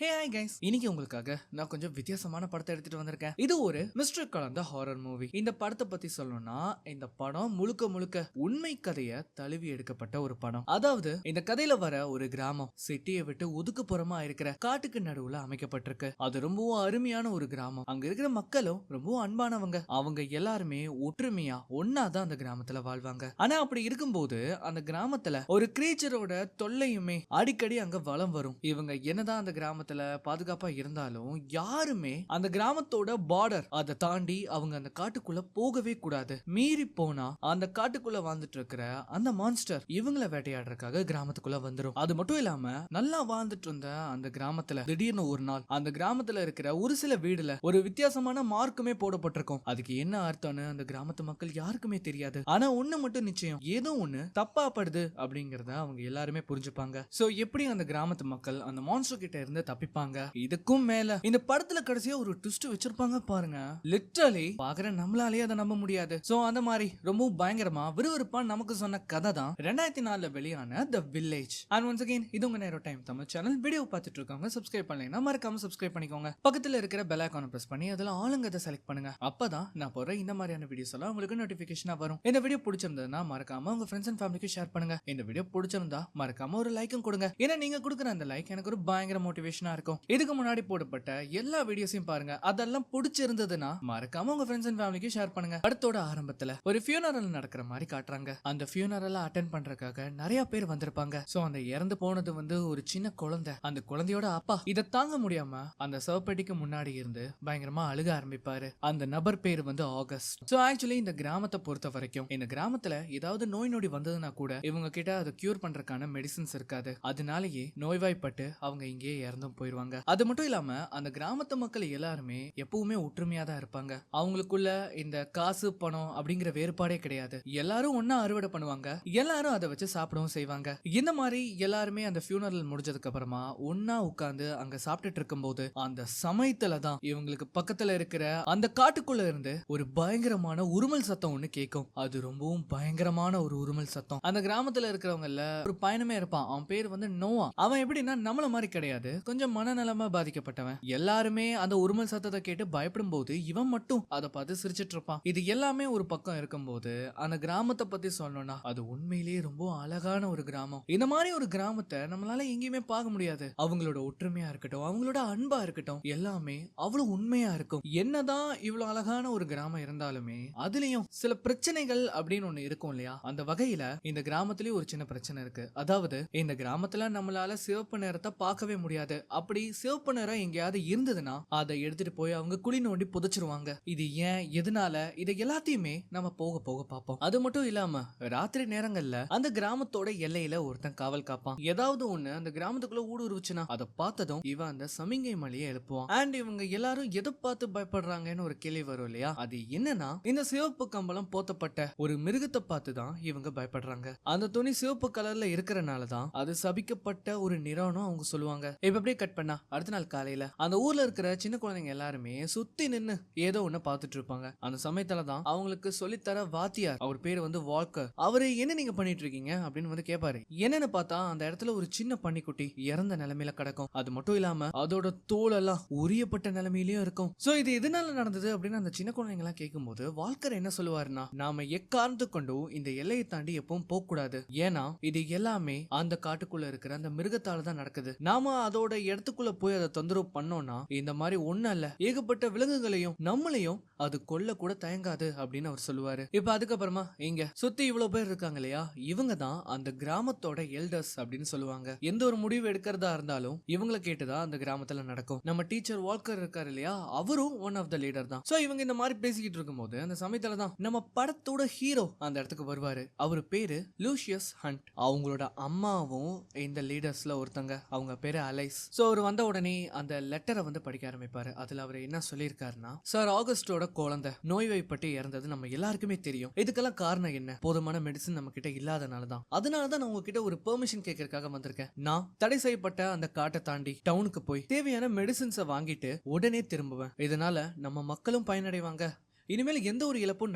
Hey hi guys, இன்னைக்கு உங்களுக்காக நான் கொஞ்சம் வித்தியாசமான படத்தை எடுத்துட்டு வந்திருக்கேன். இது ஒரு மிஸ்டர் கலந்த ஹாரர் மூவி. இந்த படத்தை பத்தி சொல்லணும்னா இந்த படம் முழுக்க முழுக்க உண்மை கதைய தழுவி எடுக்கப்பட்ட ஒரு படம். அதாவது இந்த கதையில வர ஒரு கிராமம் சிட்டியை விட்டு ஒதுக்குப்புறமா இருக்கிற காட்டுக்கு நடுவுல அமைக்கப்பட்டிருக்கு. அது ரொம்பவும் அருமையான ஒரு கிராமம். அங்க இருக்கிற மக்களும் ரொம்பவும் அன்பானவங்க. அவங்க எல்லாருமே ஒற்றுமையா ஒன்னாதான் அந்த கிராமத்துல வாழ்வாங்க. ஆனா அப்படி இருக்கும்போது அந்த கிராமத்துல ஒரு கிரீச்சரோட தொல்லையுமே அடிக்கடி அங்க வலம் வரும். இவங்க என்னதான் அந்த கிராமத்துல பாதுகாப்பா இருந்தாலும் யாருமே அந்த கிராமத்தோட பார்டர் அதை தாண்டி அவங்க அந்த காட்டுக்குள்ள போகவே கூடாது. மீறி போனா அந்த காட்டுக்குள்ள வாழ்ந்துட்டு இருக்கிற அந்த மான்ஸ்டர் இவங்களை வேட்டையாடுறதுக்காக கிராமத்துக்குள்ள வந்துரும். அது மட்டும் இல்லாம நல்லா வாழ்ந்துட்டு இருந்த அந்த கிராமத்துல திடீர்னு ஒரு நாள் அந்த கிராமத்துல இருக்கிற ஒரு சில வீடுல ஒரு வித்தியாசமான மார்க்குமே போடப்பட்டிருக்கும். அதுக்கு என்ன அர்த்தம்னு அந்த கிராமத்து மக்கள் யாருக்குமே தெரியாது. ஆனா ஒண்ணு மட்டும் நிச்சயம், ஏதோ ஒண்ணு தப்பா படுது அப்படிங்கறத அவங்க எல்லாருமே புரிஞ்சுப்பாங்க. சோ எப்படி அந்த கிராமத்து மக்கள் அந்த மான்ஸ்டர் கிட்ட இருந்து தப்பிப்பாங்க. இதுக்கும் மேல இந்த படத்துல கடைசியா ஒரு ட்விஸ்ட் வச்சிருப்பாங்க பாருங்க. லிட்டரலி பாக்குற நம்மளாலேயே அதை நம்ப முடியாது. சோ அந்த மாதிரி ரொம்ப பயங்கரமா விறுவிறுப்பா நமக்கு சொன்ன கதை தான் 2004 வெளியான the village. And once again இது உங்க நேரோ டைம் தமிழ் சேனல். வீடியோ பார்த்துட்டு இருக்கவங்க சப்ஸ்கிரைப் பண்ணலைன்னா மறக்காம சப்ஸ்கிரைப் பண்ணிக்கோங்க. பக்கத்துல இருக்கிற பெல் ஐகானை பிரஸ் பண்ணி அதுல ஆளுங்கதை செலக்ட் பண்ணுங்க. அப்பதான் நான் போற இந்த மாதிரியான வீடியோஸ் எல்லாம் உங்களுக்கு நோட்டிபிகேஷனா வரும். இந்த வீடியோ பிடிச்சிருந்ததுன்னா மறக்காம உங்க ஃப்ரெண்ட்ஸ் அண்ட் ஃபேமிலிக்கு ஷேர் பண்ணுங்க. இந்த வீடியோ பிடிச்சிருந்தா மறக்காம ஒரு லைக்கும் கொடுங்க. ஏன்னா நீங்க கொடுக்குற அந்த லைக் எனக்கு ஒரு பயங்கர மோட்டிவேஷனா இருக்கும். இதுக்கு முன்னாடி போடப்பட்ட எல்லா வீடியோஸையும் பாருங்க. அதெல்லாம் பிடிச்சிருந்ததுன்னா மறக்காம உங்க ஃப்ரெண்ட்ஸ் அண்ட் ஃபேமிலிக்கு ஷேர் பண்ணுங்க. படத்தோட ஆரம்பத்துல ஒரு ஃபியூனரல் நடக்கிற மாதிரி காட்டுறாங்க. அந்த ஃபியூனரல் அட்டென்ட் பண்றதுக்காக நிறைய பேர் வந்திருப்பாங்க. சோ அந்த இறந்து போனது ஒரு சின்ன குழந்தை. அந்த குழந்தையோட அப்பா இதை தாங்க முடியாம அந்த சவப்பெட்டிக்கு முன்னாடி இருந்து பயங்கரமா அழுக ஆரம்பிப்பாரு. அந்த நபர் பேர் ஆகஸ்ட். சோ ஆக்சுவலி இந்த கிராமத்தை பொறுத்த வரைக்கும் இந்த கிராமத்துல ஏதாவது நோய் நொடி வந்ததுன்னா கூட இவங்க கிட்ட அதை கியூர் பண்றதுக்கான மெடிசின்ஸ் இருக்காது. அதனாலேயே நோய்வாய்ப்பட்டு அவங்க இங்கே இறந்தும் போயிருவாங்க. அது மட்டும் இல்லாம அந்த கிராமத்து மக்கள் எல்லாருமே எப்பவுமே ஒற்றுமையா தான் இருப்பாங்க. அவங்களுக்குள்ள இந்த காசு பணம் அப்படிங்கிற வேறுபாடே கிடையாது. எல்லாரும் ஒன்னா அறுவடை பண்ணுவாங்க. எல்லாரும் அதை வச்சு சாப்பிடவும் செய்வாங்க. இந்த மாதிரி எல்லாருமே அந்த ஃபியூனரல் முடிஞ்சதுக்கு அப்புறமா ஒன்னா உட்கார்ந்து அங்க சாப்பிட்டுட்டு இருக்கும்போது அந்த சமயத்துல தான் இவங்களுக்கு பக்கத்துல இருக்கிற அந்த காட்டுக்குள்ள இருந்து ஒரு பயங்கரமான உருமல் சத்தம் ஒண்ணு கேட்கும். அது ரொம்பவும் பயங்கரமான ஒரு உருமல் சத்தம். அந்த கிராமத்துல இருக்கிறவங்கல ஒரு பையனுமே இருப்பான். அவன் பேர் நோவா. அவன் எப்படின்னா நம்மள மாதிரி கிடையாது, கொஞ்சம் மனநலமா பாதிக்கப்பட்டவன். எல்லாருமே அந்த உருமல் சத்தத்தை கேட்டு பயப்படும் போது இவன் மட்டும் அதை பார்த்து சிரிச்சிட்டு இருப்பான். இது எல்லாமே ஒரு பக்கம் இருக்கும்போது அந்த கிராமத்தை பத்தி சொல்லணும்னா அது உண்மையிலேயே ரொம்ப அழகான ஒரு கிராமம். இந்த மாதிரி ஒரு கிராமத்தை நம்மளால எங்கேயுமே பார்க்க முடியாது. அவங்களோட ஒற்றுமையா இருக்கட்டும், அவங்களோட அன்பா இருக்கட்டும், எல்லாமே அவ்வளவு உண்மையா இருக்கும். என்னதான் இவ்வளவு அழகான ஒரு கிராமம் இருந்தாலுமே அதுலயும் சில பிரச்சனைகள் அப்படின்னு ஒண்ணு இருக்கும் இல்லையா? அந்த வகையில இந்த கிராமத்திலேயே ஒரு சின்ன பிரச்சனை இருக்கு. அதாவது இந்த கிராமத்துல நம்மளால சிவப்பு நிறத்தை பார்க்கவே முடியாது. அப்படி சிவப்பு நிறம் எங்கேயாவது இருந்ததுன்னா அதை எடுத்துட்டு போய் அவங்க குழி நோண்டி புதைச்சிருவாங்க. இது ஏன், எதனால, இதை எல்லாத்தையுமே நம்ம போக போக பார்ப்போம். அது மட்டும் இல்லாம ராத்திரி நேரங்கள்ல அந்த கிராமத்தோட எல்லையில ஒருத்தன் காவல் காப்பான். ஏதாவது ஒண்ணு அந்த கிராமத்துக்குள்ள ஊடுருவுச்சுன்னா அதை பார்த்ததும் இவன் அந்த சமிங்கை மலையை எழுப்புவான். அண்ட் இவங்க எல்லாரும் எதை பார்த்து பயப்படுறாங்கன்னு ஒரு கேள்வி வரும் இல்லையா? அது என்னன்னா இந்த சிவப்பு கம்பளம் போத்தப்பட்ட ஒரு மிருகத்தை பார்த்து தான் இவங்க பயப்படுறாங்க. அந்த துணி சிவப்பு கலர்ல இருக்கிறனாலதான் அது சபிக்கப்பட்ட ஒரு நிறம்னு அவங்க சொல்லுவாங்க. இப்ப அப்படியே கட் பண்ணா அடுத்த நாள் காலையில அந்த ஊர்ல இருக்கிற சின்ன குழந்தைங்க எல்லாருமே சுத்தி நின்னு ஏதோ ஒண்ணு பாத்துட்டு இருப்பாங்க. அந்த சமயத்துலதான் அவங்களுக்கு சொல்லித்தர வாத்தியார், அவர் பேரு வால்கர், அவரு என்ன நீங்க பண்ணிட்டு இருக்கீங்க அப்படின்னு கேட்பாரு. என்னன்னு பார்த்தா அந்த இடத்துல ஒரு சின்ன பன்னிக்குட்டி இறந்த நிலைமையில கிடக்கும். அது மட்டும் இல்லாம அதோட தோல் எல்லாம் உரியப்பட்ட நிலைமையிலயும் இருக்கும். சோ இது எதனால நடந்தது அப்படின்னு அந்த சின்ன குழந்தைங்க எல்லாம் கேட்கும் போது வால்கர் என்ன சொல்லுவாருன்னா, நாம எக்காரணத்து கொண்டும் இந்த எல்லையை தாண்டி எப்பவும் போக கூடாது. ஏன்னா இது எல்லாமே அந்த காட்டுக்குள்ள இருக்கிற அந்த மிருகத்தால தான் நடக்குது. நாம அதோட இடத்துக்குள்ள போய் அதை தொந்தரவு பண்ணோம்னா இந்த மாதிரி ஒண்ணு அல்ல, ஏகப்பட்ட விலங்குகளையும் நம்மளையும் அது கொல்ல கூட தயங்காது அப்படின்னு அவர் சொல்லுவாரு. இப்ப அதுக்கப்புறமா இங்க சுத்தி இவ்வளவு பேர் இருக்காங்க இல்லையா? இவங்க தான் அந்த கிராமத்தோட எல்டர்ஸ் அப்படின்னு சொல்லுவாங்க. எந்த ஒரு முடிவு எடுக்கிறதா இருந்தாலும் இவங்களை கேட்டுதான் அந்த கிராமத்துல நடக்கும். நம்ம டீச்சர் வால்கர் இருக்காரு இல்லையா? அவரும் ஒன் ஆஃப் த லீடர் தான். சோ இவங்க இந்த மாதிரி பேசிக்கிட்டு இருக்கும்போது அந்த சமயத்துல தான் நம்ம படத்தோட ஹீரோ அந்த இடத்துக்கு வருவாரு. அவரு பேரு லூசியஸ் ஹண்ட். அவங்களோட அம்மாவும் இந்த லீடர்ஸ்ல ஒருத்தங்க, அவங்க பேரு அலைஸ். சோ அவர் வந்த உடனே அந்த லெட்டரை படிக்க ஆரம்பிப்பாரு. அதுல அவர் என்ன சொல்லியிருக்காருன்னா, சார் ஆகஸ்டோட குழந்தை நோய்வாய்ப்பட்டு இறந்தது நம்ம எல்லாருக்குமே தெரியும். இதுக்கெல்லாம் காரணம் என்ன? போதுமான மெடிசன் நம்ம கிட்ட இல்லாதனாலதான். அதனாலதான் நான் உங்ககிட்ட ஒரு பெர்மிஷன் கேட்கறதுக்காக வந்திருக்கேன். நான் தடை செய்யப்பட்ட அந்த காட்டை தாண்டி டவுனுக்கு போய் தேவையான மெடிசின்ஸை வாங்கிட்டு உடனே திரும்புவேன். இதனால நம்ம மக்களும் பயனடைவாங்க, இனிமேல் எந்த ஒரு இழப்பும்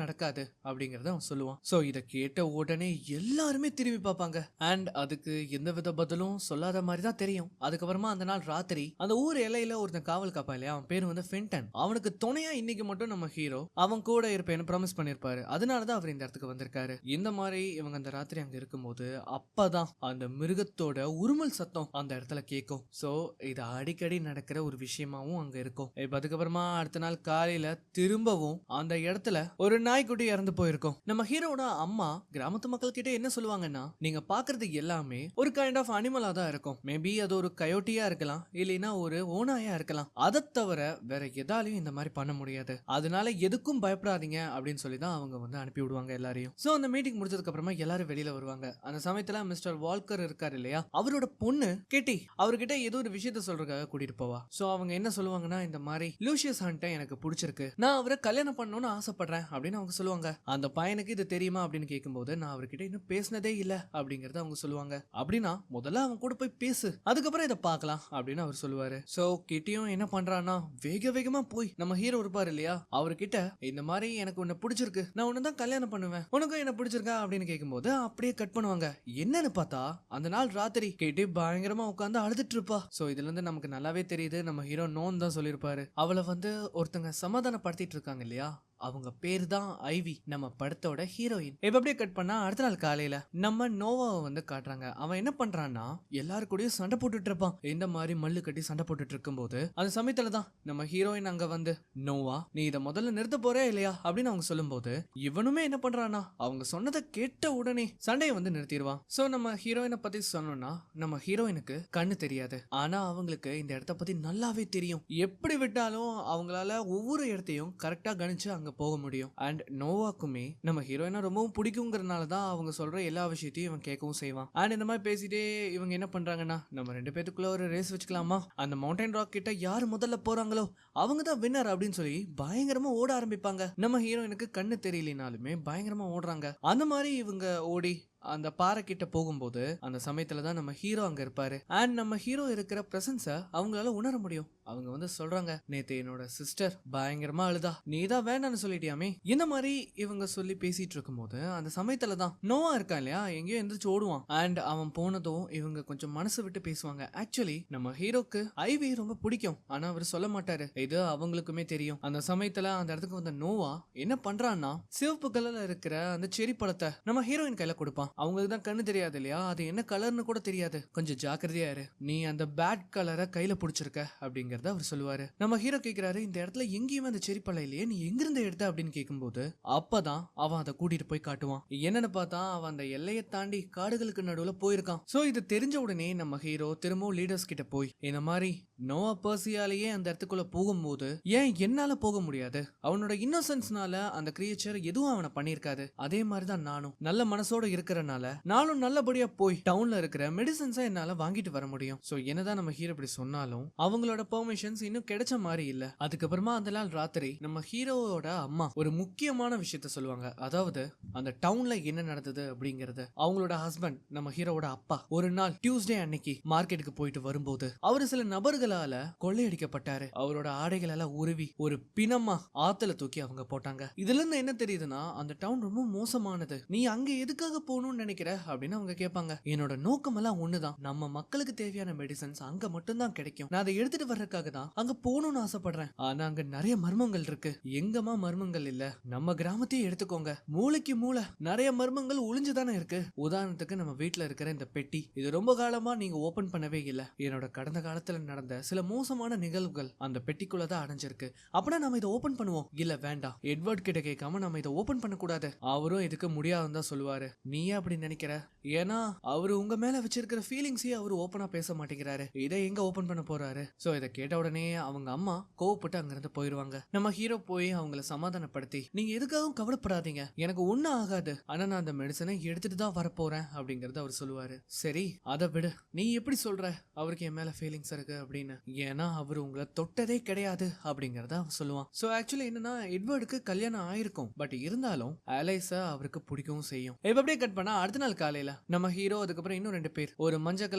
நடக்காது அப்படிங்கறத அவன் சொல்லுவான். சோ இத கேட்ட உடனே எல்லாருமே திரும்பி பார்ப்பாங்க. அண்ட் அதுக்கு எந்த வித பதிலும் சொல்லாத மாதிரி தான் தெரியும். அதுக்கப்புறமா அந்த நாள் ராத்திரி அந்த ஊர் எல்லையில ஒருத்தன் காவல் காப்பா இல்லையா, அவன் பேரு வந்து ஃபென்டன். அவனுக்கு துணையா இன்னைக்கு மட்டும் நம்ம ஹீரோ அவன் கூட இருப்பேன்னு ப்ராமிஸ் பண்ணிருப்பாரு. அதனாலதான் அவர் இந்த இடத்துக்கு வந்திருக்காரு. இந்த மாதிரி இவங்க அந்த ராத்திரி அங்க இருக்கும்போது அப்பதான் அந்த மிருகத்தோட உருமல் சத்தம் அந்த இடத்துல கேட்கும். சோ இது அடிக்கடி நடக்கிற ஒரு விஷயமாவும் அங்க இருக்கும். இப்ப அதுக்கப்புறமா அடுத்த நாள் காலையில திரும்பவும் அந்த இடத்துல ஒரு நாய்க்குட்டி இறந்து போயிருக்கும். நம்ம ஹீரோட அம்மா கிராமத்து மக்கள் கிட்ட என்ன சொல்லுவாங்கன்னா, நீங்க பாக்குறது எல்லாமே ஒரு கைண்ட் ஆஃப் அனிமலா தான் இருக்கும். மேபி அது ஒரு கயோட்டியா இருக்கலாம், இல்லைன்னா ஒரு ஓனாயா இருக்கலாம். அதை தவிர வேற எதாலையும் இந்த மாதிரி பண்ண முடியாது. அதனால எதுக்கும் பயப்படாதீங்க அப்படின்னு சொல்லி தான் அவங்க வந்து அனுப்பி விடுவாங்க எல்லாரையும். சோ அந்த மீட்டிங் முடிஞ்சதுக்கு அப்புறமா எல்லாரும் வெளியில வருவாங்க. அந்த சமயத்துல மிஸ்டர் வால்கர் இருக்காரு இல்லையா, அவரோட பொண்ணு கேட்டி அவர்கிட்ட ஏதோ ஒரு விஷயத்த சொல்றதுக்காக கூட்டிட்டு போவா. சோ அவங்க என்ன சொல்லுவாங்கன்னா, இந்த மாதிரி லூசியஸ் ஹண்டை எனக்கு பிடிச்சிருக்கு, நான் அவரை கல்யாணம் பண்ணணும்னு ஆசைப்படுறேன் அப்படின்னு அவங்க சொல்லுவாங்க. அந்த பையனுக்கு இது தெரியுமா அப்படின்னு கேட்கும்போது, நான் அவர்கிட்ட இன்னும் பேசினதே இல்ல அப்படிங்கறத அவங்க சொல்லுவாங்க. அப்படின்னா முதல்ல அவன் கூட போய் பேசு, அதுக்கப்புறம் இதை பார்க்கலாம் அப்படின்னு அவர் சொல்லுவாரு. சோ கிட்டியும் என்ன பண்றான்னா, வேக வேகமா போய் நம்ம ஹீரோ இருப்பாரு இல்லையா, அவர்கிட்ட இந்த மாதிரி எனக்கு உன்னை பிடிச்சிருக்கு, நான் உன்னை தான் கல்யாணம் பண்ணுவேன், உனக்கும் என்ன பிடிச்சிருக்கா அப்படின்னு கேட்கும்போது அப்படியே கட் பண்ணுவாங்க. என்னன்னு பார்த்தா அந்த நாள் ராத்திரி கேட்டி பயங்கரமா உட்கார்ந்து அழுதுட்டு இருப்பா. சோ இதுல இருந்து நமக்கு நல்லாவே தெரியுது நம்ம ஹீரோ நோன் தான் சொல்லியிருப்பாரு. அவளை வந்து ஒருத்தங்க சமாதானப்படுத்திட்டு இருக்காங்க இல்லையா, அவங்க பேர் தான் ஐவி, நம்ம படத்தோட ஹீரோயின். இப்ப அப்படியே கட் பண்ணா அடுத்த நாள் காலையில நம்ம நோவாவை வந்து காட்டுறாங்க. அவன் என்ன பண்றான்னா எல்லாரு கூடயும் சண்டை போட்டுட்டு இருப்பான். இந்த மாதிரி மல்லு கட்டி சண்டை போட்டுட்டு இருக்கும்போது அந்த சமயத்துல தான் நம்ம ஹீரோயின் அங்க வந்து, நோவா நீ இதை முதல்ல நிறுத்த போறே இல்லையா அப்படின்னு அவங்க சொல்லும்போது, இவனுமே என்ன பண்றானா அவங்க சொன்னதை கேட்ட உடனே சண்டையை வந்து நிறுத்திடுவான். சோ நம்ம ஹீரோயினை பத்தி சொன்னோம்னா, நம்ம ஹீரோயினுக்கு கண்ணு தெரியாது, ஆனா அவங்களுக்கு இந்த இடத்த பத்தி நல்லாவே தெரியும். எப்படி விட்டாலும் அவங்களால ஒவ்வொரு இடத்தையும் கரெக்டா கணிச்சு அங்க போக முடியும். அண்ட் நோவாக்குமே நம்ம ஹீரோயினா ரொம்பவும் பிடிக்குங்கிறதுனால தான் அவங்க சொல்ற எல்லா விஷயத்தையும் இவன் கேட்கவும் செய்வான். அண்ட் இந்த மாதிரி பேசிட்டே இவங்க என்ன பண்றாங்கன்னா, நம்ம ரெண்டு பேத்துக்குள்ள ஒரு ரேஸ் வச்சுக்கலாமா, அந்த மவுண்டன் ராக் கிட்ட யாரு முதல்ல போறாங்களோ அவங்க தான் வின்னர் அப்படின்னு சொல்லி பயங்கரமா ஓட ஆரம்பிப்பாங்க. நம்ம ஹீரோயினுக்கு கண்ணு தெரியலனாலுமே பயங்கரமா ஓடுறாங்க. அந்த மாதிரி இவங்க ஓடி அந்த பாறை கிட்ட போகும்போது அந்த சமயத்துல தான் நம்ம ஹீரோ அங்க இருப்பாரு. அண்ட் நம்ம ஹீரோ இருக்கிற பிரசன்ஸ அவங்களால உணர முடியும். அவங்க வந்து சொல்றாங்க, நேத்து என்னோட சிஸ்டர் பயங்கரமா அழுதா, நீ தான் வேண்டான்னு சொல்லிட்டியாமே. இந்த மாதிரி இவங்க சொல்லி பேசிட்டு இருக்கும்போது அந்த சமயத்துல தான் நோவா இருக்கான் இல்லையா, எங்கேயோ எந்திரிச்சு ஓடுவான். அண்ட் அவன் போனதும் இவங்க கொஞ்சம் மனசு விட்டு பேசுவாங்க. ஆக்சுவலி நம்ம ஹீரோக்கு ஐவி ரொம்ப பிடிக்கும், ஆனா அவர் சொல்ல மாட்டாரு. இது அவங்களுக்குமே தெரியும். அந்த சமயத்துல அந்த இடத்துக்கு வந்த நோவா என்ன பண்றான்னா, சிவப்பு கலர்ல இருக்கிற அந்த செரி பழத்தை நம்ம ஹீரோயின் கையில கொடுப்பான். அவங்களுக்கு தான் கண்ணு தெரியாது இல்லையா, அது என்ன கலர்னு கூட தெரியாது, கொஞ்சம் ஜாக்கிரதையா இரு, நீ அந்த பேட் கலரை கையில பிடிச்சிருக்க அப்படிங்கறத அவர் சொல்லுவாரு. நம்ம ஹீரோ கேக்குறாரு, இந்த இடத்துல எங்கேயுமே அந்த செரி பழம் இல்லையே, நீ எங்கிருந்து எடுத்த அப்படின்னு கேட்கும்போது அப்பதான் அவன் அதை கூட்டிட்டு போய் காட்டுவான். என்னன்னு பார்த்தா அவன் அந்த எல்லையை தாண்டி காடுகளுக்கு நடுவுல போயிருக்கான். சோ இது தெரிஞ்ச உடனே நம்ம ஹீரோ திரும்பவும் லீடர்ஸ் கிட்ட போய், இந்த மாதிரி நோவா பர்சியாலேயே அந்த இடத்துக்குள்ள போகும்போது ஏன் என்னால போக முடியாது, அவனோட இன்னோசன்ஸ்னால அந்த கிரியேச்சர் எதுவும் அவனை பண்ணிருக்காது, அதே மாதிரிதான் நானும் நல்ல மனசோட இருக்கிற நானும் நல்லபடியா போய் டவுன்ல இருக்கிற மெடிசன்ஸை என்னால வாங்கிட்டு வர முடியும். சோ என்னதான் நம்ம ஹீரோ இப்படி சொன்னாலும் அவங்களோட பெர்மிஷன்ஸ் இன்னும் கிடைச்ச மாதிரி இல்ல. அதுக்கப்புறமா அந்த நாள் ராத்திரி நம்ம ஹீரோவோட அம்மா ஒரு முக்கியமான விஷயத்த சொல்லுவாங்க. அதாவது அந்த டவுன்ல என்ன நடந்தது அப்படிங்கறது. அவங்களோட ஹஸ்பண்ட் நம்ம ஹீரோவோட அப்பா ஒரு நாள் டியூஸ்டே அன்னைக்கு மார்க்கெட்டுக்கு போயிட்டு வரும்போது அவரு சில நபர்களால கொள்ளையடிக்கப்பட்டாரு. அவரோட ஆடைகள் எல்லாம் உருவி ஒரு பிணமா ஆத்துல தூக்கி அவங்க போட்டாங்க. இதுல இருந்து என்ன தெரியுதுன்னா, அந்த டவுன் ரொம்ப மோசமானது, நீ அங்க எதுக்காக போகணும்னு நினைக்கிற அப்படின்னு அவங்க கேட்பாங்க. என்னோட நோக்கம் எல்லாம் ஒண்ணுதான், நம்ம மக்களுக்கு தேவையான மெடிசன்ஸ் அங்க மட்டும் தான் கிடைக்கும், நான் அதை எடுத்துட்டு வர்றதுக்காக தான் அங்க போகணும்னு ஆசைப்படுறேன். ஆனா அங்க நிறைய மர்மங்கள் இருக்கு. எங்கமா மர்மங்கள் இல்ல, நம்ம கிராமத்தையே எடுத்துக்கோங்க, மூளைக்கு மூளை நிறைய மர்மங்கள் ஒளிஞ்சுதானே இருக்கு. உதாரணத்துக்கு நம்ம வீட்டுல இருக்கிற இந்த பெட்டி, இது ரொம்ப காலமா நீங்க ஓபன் பண்ணவே இல்ல, என்னோட கடந்த காலத்துல நடந்த சில மோசமான நிகழ்வுகள் அந்த பெட்டிக்குள்ளதான் அடைஞ்சிருக்கு. அப்படின்னா நம்ம இதை ஓபன் பண்ணுவோம். இல்ல வேண்டாம், எட்வர்ட் கிட்ட கேட்காம நம்ம இதை ஓபன் பண்ண கூடாது, அவரும் இதுக்கு முடியாதுன்னு தான் சொல்லுவாரு. நீ அப்படி நினைக்கிற, ஏன்னா அவரு உங்க மேல வச்சிருக்கிற ஃபீலிங்ஸே அவரு ஓபனா பேச மாட்டேங்கிறாரு, இதை எங்க ஓபன் பண்ண போறாரு. சோ இதை கேட்ட உடனே அவங்க அம்மா கோவப்பட்டு அங்கிருந்து போயிருவாங்க. நம்ம ஹீரோ போய் அவங்கள சமாதானப்படுத்தி, நீங்க எதுக்காகவும் கவலைப்படாதீங்க, எனக்கு ஒண்ணும் ஆகாது, ஆனா நான் அந்த மெடிசனை எடுத்துட்டு தான் வரப்போறேன் அப்படிங்கறத அவர் சொல்லுவாரு. சரி அதை விடு, நீ எப்படி சொல்ற அவருக்கு என் மேல ஃபீலிங்ஸ் இருக்கு அப்படின்னு, ஏன்னா அவரு உங்களை தொட்டதே கிடையாது அப்படிங்கறத அவர் சொல்லுவான். சோ ஆக்சுவலி என்னன்னா, எட்வர்டுக்கு கல்யாணம் ஆயிருக்கும், பட் இருந்தாலும் அலைஸ அவருக்கு பிடிக்கவும் செய்யும். இப்ப அப்படியே கட் பண்ண ஆனா அடுத்த நாள் காலையில நம்ம ஹீரோ அதுக்கப்புறம் இன்னும் 2 பேர் ஒரு மஞ்சள்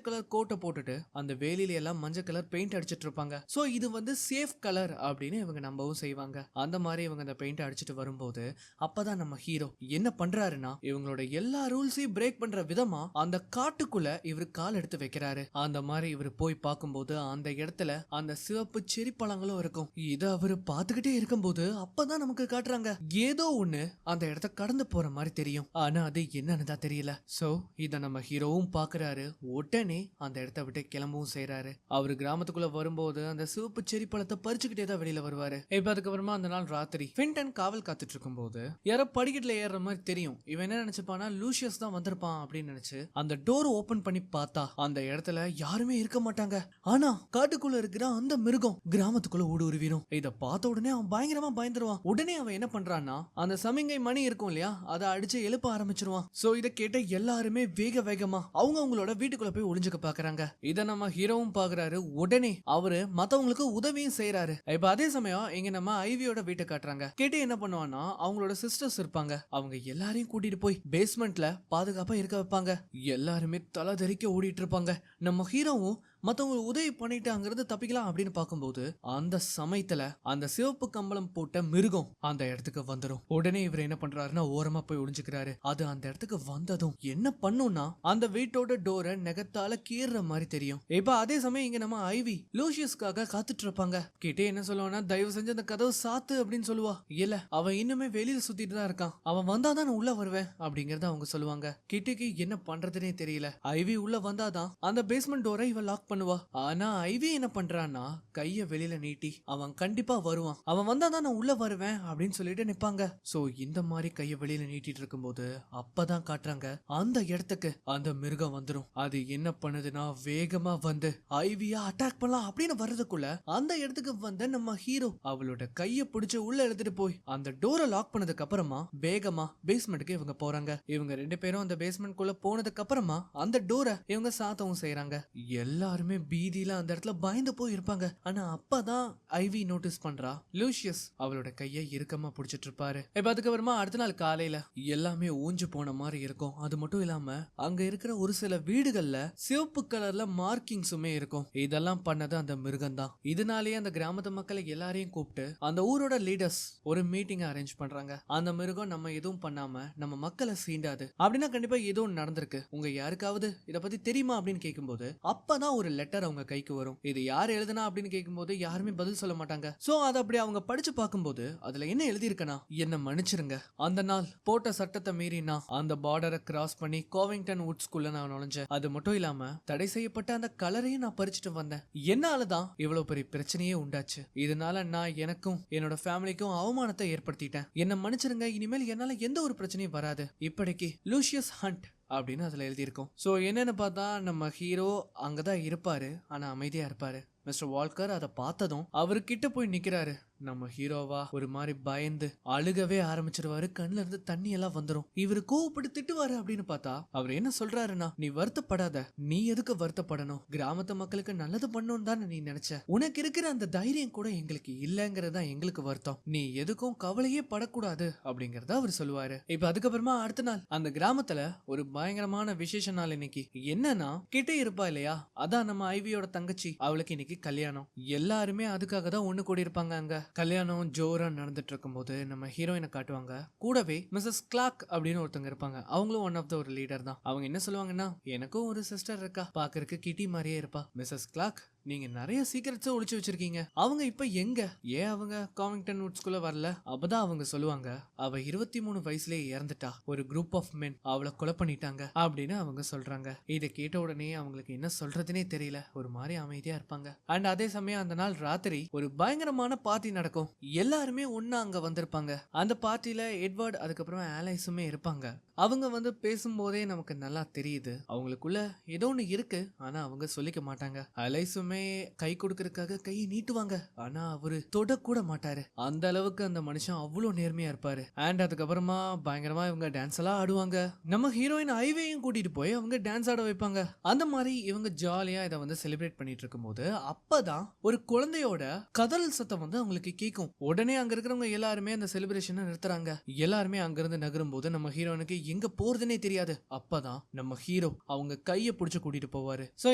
கலர் கோட்டை போட்டுட்டு அந்த வேலியில எல்லாம் மஞ்சள் கலர் பெயிண்ட் அடிச்சிட்டு இருப்பாங்க. சோ இது வந்து சேஃப் கலர் அப்படின்னு இவங்க நம்பவும் செய்வாங்க. அந்த மாதிரி இவங்க அந்த பெயிண்ட் அடிச்சிட்டு வரும்போது அப்பதான் நம்ம ஹீரோ என்ன பண்றாருன்னா இவங்களோட எல்லா ரூல்ஸையும் பிரேக் பண்ற விதமா அந்த காட்டுக்குள்ள இவர் கால் எடுத்து வைக்கிறாரு. அந்த மாதிரி இவர் போய் பார்க்கும்போது அந்த இடத்துல அந்த சிவப்பு செரி பழங்களும் இருக்கும். இத அவரு பாத்துக்கிட்டே இருக்கும்போது அப்பதான் நமக்கு காட்டுறாங்க ஏதோ ஒண்ணு அந்த இடத்த கடந்து போற மாதிரி தெரியும். ஆனா அது என்னன்னு தான் தெரியல. சோ இத நம்ம ஹீரோவும் பாக்குறாரு. உடனே அந்த இடத்த விட்டு கிளம்பவும் செய்யறாரு. அவரு கிராமத்துக்குள்ள வரும்போது அந்த சிவப்பு செரி பழத்தை பறிச்சுக்கிட்டே தான் வெளியில வருவாரு. இப்ப அதுக்கப்புறமா அந்த நாள் ராத்திரி ஃபின்டன் காவல் காத்துட்டு இருக்கும் போது யாரோ படிக்கட்டுல ஏறுற மாதிரி தெரியும். இவன் என்ன நினைச்சுப்பானா லூசியஸ் தான் வந்திருப்பான் அப்படின்னு நினைச்சு அந்த டோர் ஓபன் பண்ணி பார்த்தா அந்த இடத்துல யாருமே இருக்க மாட்டாங்க. ஆனா காட்டுக்குள்ள இருக்கிற அந்த மிருகம் கிராமத்துக்குள்ள ஊடுருவிடும். இத பார்த்த உடனே அவன் பயங்கரமா பயந்துருவான். உடனே அவன் என்ன பண்றான்னா அந்த சமிங்கை மணி இருக்கும் இல்லையா அதை அடிச்சு எழுப்ப ஆரம்பிச்சிருவான். சோ இத கேட்ட எல்லாருமே வேகமா அவங்களோட வீட்டுக்குள்ள போய் ஒளிஞ்சுக்க பாக்குறாங்க. இத நம்ம ஹீரோவும் பாக்குறாரு. உடனே அவரு மத்தவங்களுக்கு உதவியும் செய்யறாரு. இப்ப அதே சமயம் இங்க நம்ம ஐவியோட வீட்டை காட்டுறாங்க. கேட்டு என்ன பண்ணுவான்னா அவங்களோட சிஸ்டர்ஸ் இருப்பாங்க. அவங்க எல்லாரையும் கூட்டிட்டு போய் பேஸ்மெண்ட்ல பாதுகாப்பா இருக்க வைப்பாங்க. எல்லாருமே தலை தெறிக்க ஓடிட்டு இருப்பாங்க. நம்ம ஹீரோவும் மத்தவங்க உதவி பண்ணிட்டாங்கிறது தப்பிக்கலாம் அப்படின்னு பார்க்கும்போது அந்த சமயத்துல அந்த சிவப்பு கம்பளம் போட்ட மிருகம் அந்த இடத்துக்கு வந்துடும். உடனே இவர் என்ன பண்றாருன்னா ஓரமா போய் ஒளிஞ்சுக்கிறாரு. அது அந்த இடத்துக்கு வந்ததும் என்ன பண்ணும்னா அந்த வீட்டோட டோரை நெகத்தால கீறுற மாதிரி தெரியும். இப்ப அதே சமயம் இங்க நம்ம ஐவி லூசியஸ்க்காக காத்துட்டு இருப்பாங்க. கிட்டே என்ன சொல்லுவானா தயவு செஞ்சு அந்த கதவு சாத்து அப்படின்னு சொல்லுவா. இல்ல அவன் இன்னுமே வெளியில சுத்திட்டு தான் இருக்கான். அவன் வந்தாதான் உள்ள வருவேன் அப்படிங்கறத அவங்க சொல்லுவாங்க. கிட்டேக்கு என்ன பண்றதுனே தெரியல. ஐவி உள்ள வந்தாதான் அந்த பேஸ்மெண்ட் டோரை இவ லாக் பண்ணுவா. ஆனா ஐவி என்ன பண்றான்னா கைய வெளியில நீட்டி அவன் கண்டிப்பா வருவான், அவன் வந்தாதான் நான் உள்ள வருவேன் அப்படின்னு சொல்லிட்டு நிப்பாங்க. சோ இந்த மாதிரி கைய வெளியில நீட்டிட்டு இருக்கும்போது அப்பதான் காட்டுறாங்க அந்த இடத்துக்கு அந்த மிருகம் வந்துடும். அது என்ன பண்ணுதுன்னா வேகமா வந்து ஐவியா அட்டாக் பண்ணலாம் அப்படின்னு வர்றதுக்குள்ள அந்த இடத்துக்கு வந்த நம்ம ஹீரோ அவளோட கைய பிடிச்சு உள்ள எடுத்துட்டு போய் அந்த டோரை லாக் பண்ணதுக்கு அப்புறமா வேகமா பேஸ்மெண்ட்டுக்கு இவங்க போறாங்க. இவங்க 2 பேரும் அந்த பேஸ்மெண்ட் குள்ள போனதுக்கு அப்புறமா அந்த டோரை இவங்க சாத்தவும் செய்யறாங்க. எல்லாருமே பீதியில அந்த இடத்துல பயந்து போய் இருப்பாங்க. ஆனா அப்பதான் ஐவி நோட்டீஸ் பண்றா லூசியஸ் அவளோட கையை இறுக்கமா பிடிச்சிட்டு இருப்பாரு. இப்ப அதுக்கப்புறமா அடுத்த நாள் காலையில எல்லாமே ஊஞ்சு போன மாதிரி இருக்கும். அது மட்டும் இல்லாம அங்க இருக்கிற ஒரு சில வீடுகள்ல சிவப்பு கலர்ல மார்க்கிங்ஸுமே இருக்கும். இதெல்லாம் பண்ணது அந்த மிருகம் தான். இதனாலேயே அந்த கிராமத்து மக்களை எல்லாரையும் கூப்பிட்டு அந்த ஊரோட லீடர்ஸ் ஒரு மீட்டிங் அரேஞ்ச் பண்றாங்க. அந்த மிருகம் நம்ம எதுவும் பண்ணாம நம்ம மக்களை சீண்டாது அப்படின்னா கண்டிப்பா ஏதோ நடந்திருக்கு, உங்க யாருக்காவது இத பத்தி தெரியுமா அப்படின்னு கேட்கும்போது அப்பதான் ஒரு லெட்டர் அவங்க கைக்கு வரும். இது யார் எழுதுனா அப்படின்னு கேட்கும்போது யாருமே பதில் சொல்ல மாட்டாங்க. சோ அதை அப்படி அவங்க படிச்சு பார்க்கும்போது அதுல என்ன எழுதி இருக்கனா என்ன மன்னிச்சிருங்க, அந்த நாள் போட்ட சட்டத்தை மீறினா அந்த பார்டரை கிராஸ் பண்ணி கோவிங்டன் வுட்ஸ்குள்ள நான் நுழைஞ்சேன். அது மட்டும் இல்லாம தடை செய்யப்பட்ட அந்த கலரையும் நான் பறிச்சுட்டு வந்தேன். என்னாலதான் இவ்வளவு பெரிய பிரச்சனையே உண்டாச்சு. இதனால நான் எனக்கும் என்னோட ஃபேமிலிக்கும் அவமானத்தை ஏற்படுத்திட்டேன். என்ன மன்னிச்சிருங்க, இனிமேல் என்னால எந்த ஒரு பிரச்சனையும் வராது. இப்படிக்கு லூசியஸ் ஹண்ட் அப்படின்னு அதுல எழுதியிருக்கோம். சோ என்னன்னு பார்த்தா நம்ம ஹீரோ அங்கதான் இருப்பாரு, ஆனா அமைதியா இருப்பாரு. மிஸ்டர் வால்கர் அதை பார்த்ததும் அவர்கிட்ட போய் நிக்கிறாரு. நம்ம ஹீரோவா ஒரு மாதிரி பயந்து அழுகவே ஆரம்பிச்சிருவாரு. கண்ணுல இருந்து தண்ணி எல்லாம் வந்துரும். இவரு கோவப்பட்டு திட்டுவாரு அப்படின்னு பார்த்தா அவர் என்ன சொல்றாருன்னா நீ வருத்தப்படாத, நீ எதுக்கு வருத்தப்படணும், கிராமத்து மக்களுக்கு நல்லது பண்ணணும் தானே நீ நினைச்ச, உனக்கு இருக்கிற அந்த தைரியம் கூட எங்களுக்கு இல்லங்கிறதா எங்களுக்கு வருத்தம், நீ எதுக்கும் கவலையே படக்கூடாது அப்படிங்கறத அவர் சொல்லுவாரு. இப்ப அதுக்கப்புறமா அடுத்த நாள் அந்த கிராமத்துல ஒரு பயங்கரமான விசேஷ நாள். இன்னைக்கு என்னன்னா கிட்டே இருப்பா இல்லையா, அதான் நம்ம ஐவியோட தங்கச்சி, அவளுக்கு இன்னைக்கு கல்யாணம். எல்லாருமே அதுக்காக தான் ஒண்ணு கூடி இருப்பாங்க. அங்க கல்யாணம் ஜோரா நடந்துட்டு இருக்கும் போது நம்ம ஹீரோயினை காட்டுவாங்க. கூடவே மிஸ்ஸஸ் கிளார்க் அப்படின்னு ஒருத்தங்க இருப்பாங்க. அவங்களும் ஒன் ஆஃப் த ஒரு லீடர் தான். அவங்க என்ன சொல்லுவாங்கன்னா எனக்கும் ஒரு சிஸ்டர் இருக்கா, பாக்குறதுக்கு கிட்டி மாதிரியே இருப்பா. மிஸ்ஸஸ் கிளார்க் நீங்க நிறைய சீக்கிரட்ஸ் ஒளிச்சு வச்சிருக்கீங்க, அவங்க இப்ப எங்க, ஏன் அவங்க காவிங்டன் வுட்ஸ்குள்ள வரல? அப்பதான் அவங்க சொல்லுவாங்க அவ 23 வயசுலயே இறந்துட்டா, ஒரு குரூப் ஆஃப் மென் அவளை கொலை பண்ணிட்டாங்க அப்படின்னு அவங்க சொல்றாங்க. இதை கேட்ட உடனே அவங்களுக்கு என்ன சொல்றதுனே தெரியல, ஒரு மாதிரி அமைதியா இருப்பாங்க. அண்ட் அதே சமயம் அந்த நாள் ராத்திரி ஒரு பயங்கரமான பார்ட்டி நடக்கும். எல்லாருமே ஒன்னா அங்க வந்திருப்பாங்க. அந்த பார்ட்டில எட்வர்ட் அதுக்கப்புறம் ஆலைஸுமே இருப்பாங்க. அவங்க வந்து பேசும்போதே நமக்கு நல்லா தெரியுது அவங்களுக்குள்ள ஏதோ ஒண்ணு இருக்கு, ஆனா அவங்க சொல்லிக்க மாட்டாங்க. அலைஸுமே எல்லாருமே கை கொடுக்கறதுக்காக கையை நீட்டுவாங்க. ஆனா அவரு தொட கூட மாட்டாரு. அந்த அளவுக்கு அந்த மனுஷன் அவ்வளவு நேர்மையா இருப்பாரு. அண்ட் அதுக்கப்புறமா பயங்கரமா இவங்க டான்ஸ் எல்லாம் ஆடுவாங்க. நம்ம ஹீரோயின் ஐவேயும் கூட்டிட்டு போய் அவங்க டான்ஸ் ஆட வைப்பாங்க. அந்த மாதிரி இவங்க ஜாலியா இதை வந்து செலிப்ரேட் பண்ணிட்டு இருக்கும்போது அப்பதான் ஒரு குழந்தையோட கதறல் சத்தம் வந்து அவங்களுக்கு கேட்கும். உடனே அங்க இருக்கிறவங்க எல்லாருமே அந்த செலிப்ரேஷனை நிறுத்துறாங்க. எல்லாருமே அங்கிருந்து நகரும் போது நம்ம ஹீரோனுக்கு எங்க போறதுன்னே தெரியாது. அப்பதான் நம்ம ஹீரோ அவங்க கையை பிடிச்சு கூட்டிட்டு போவாரு. சோ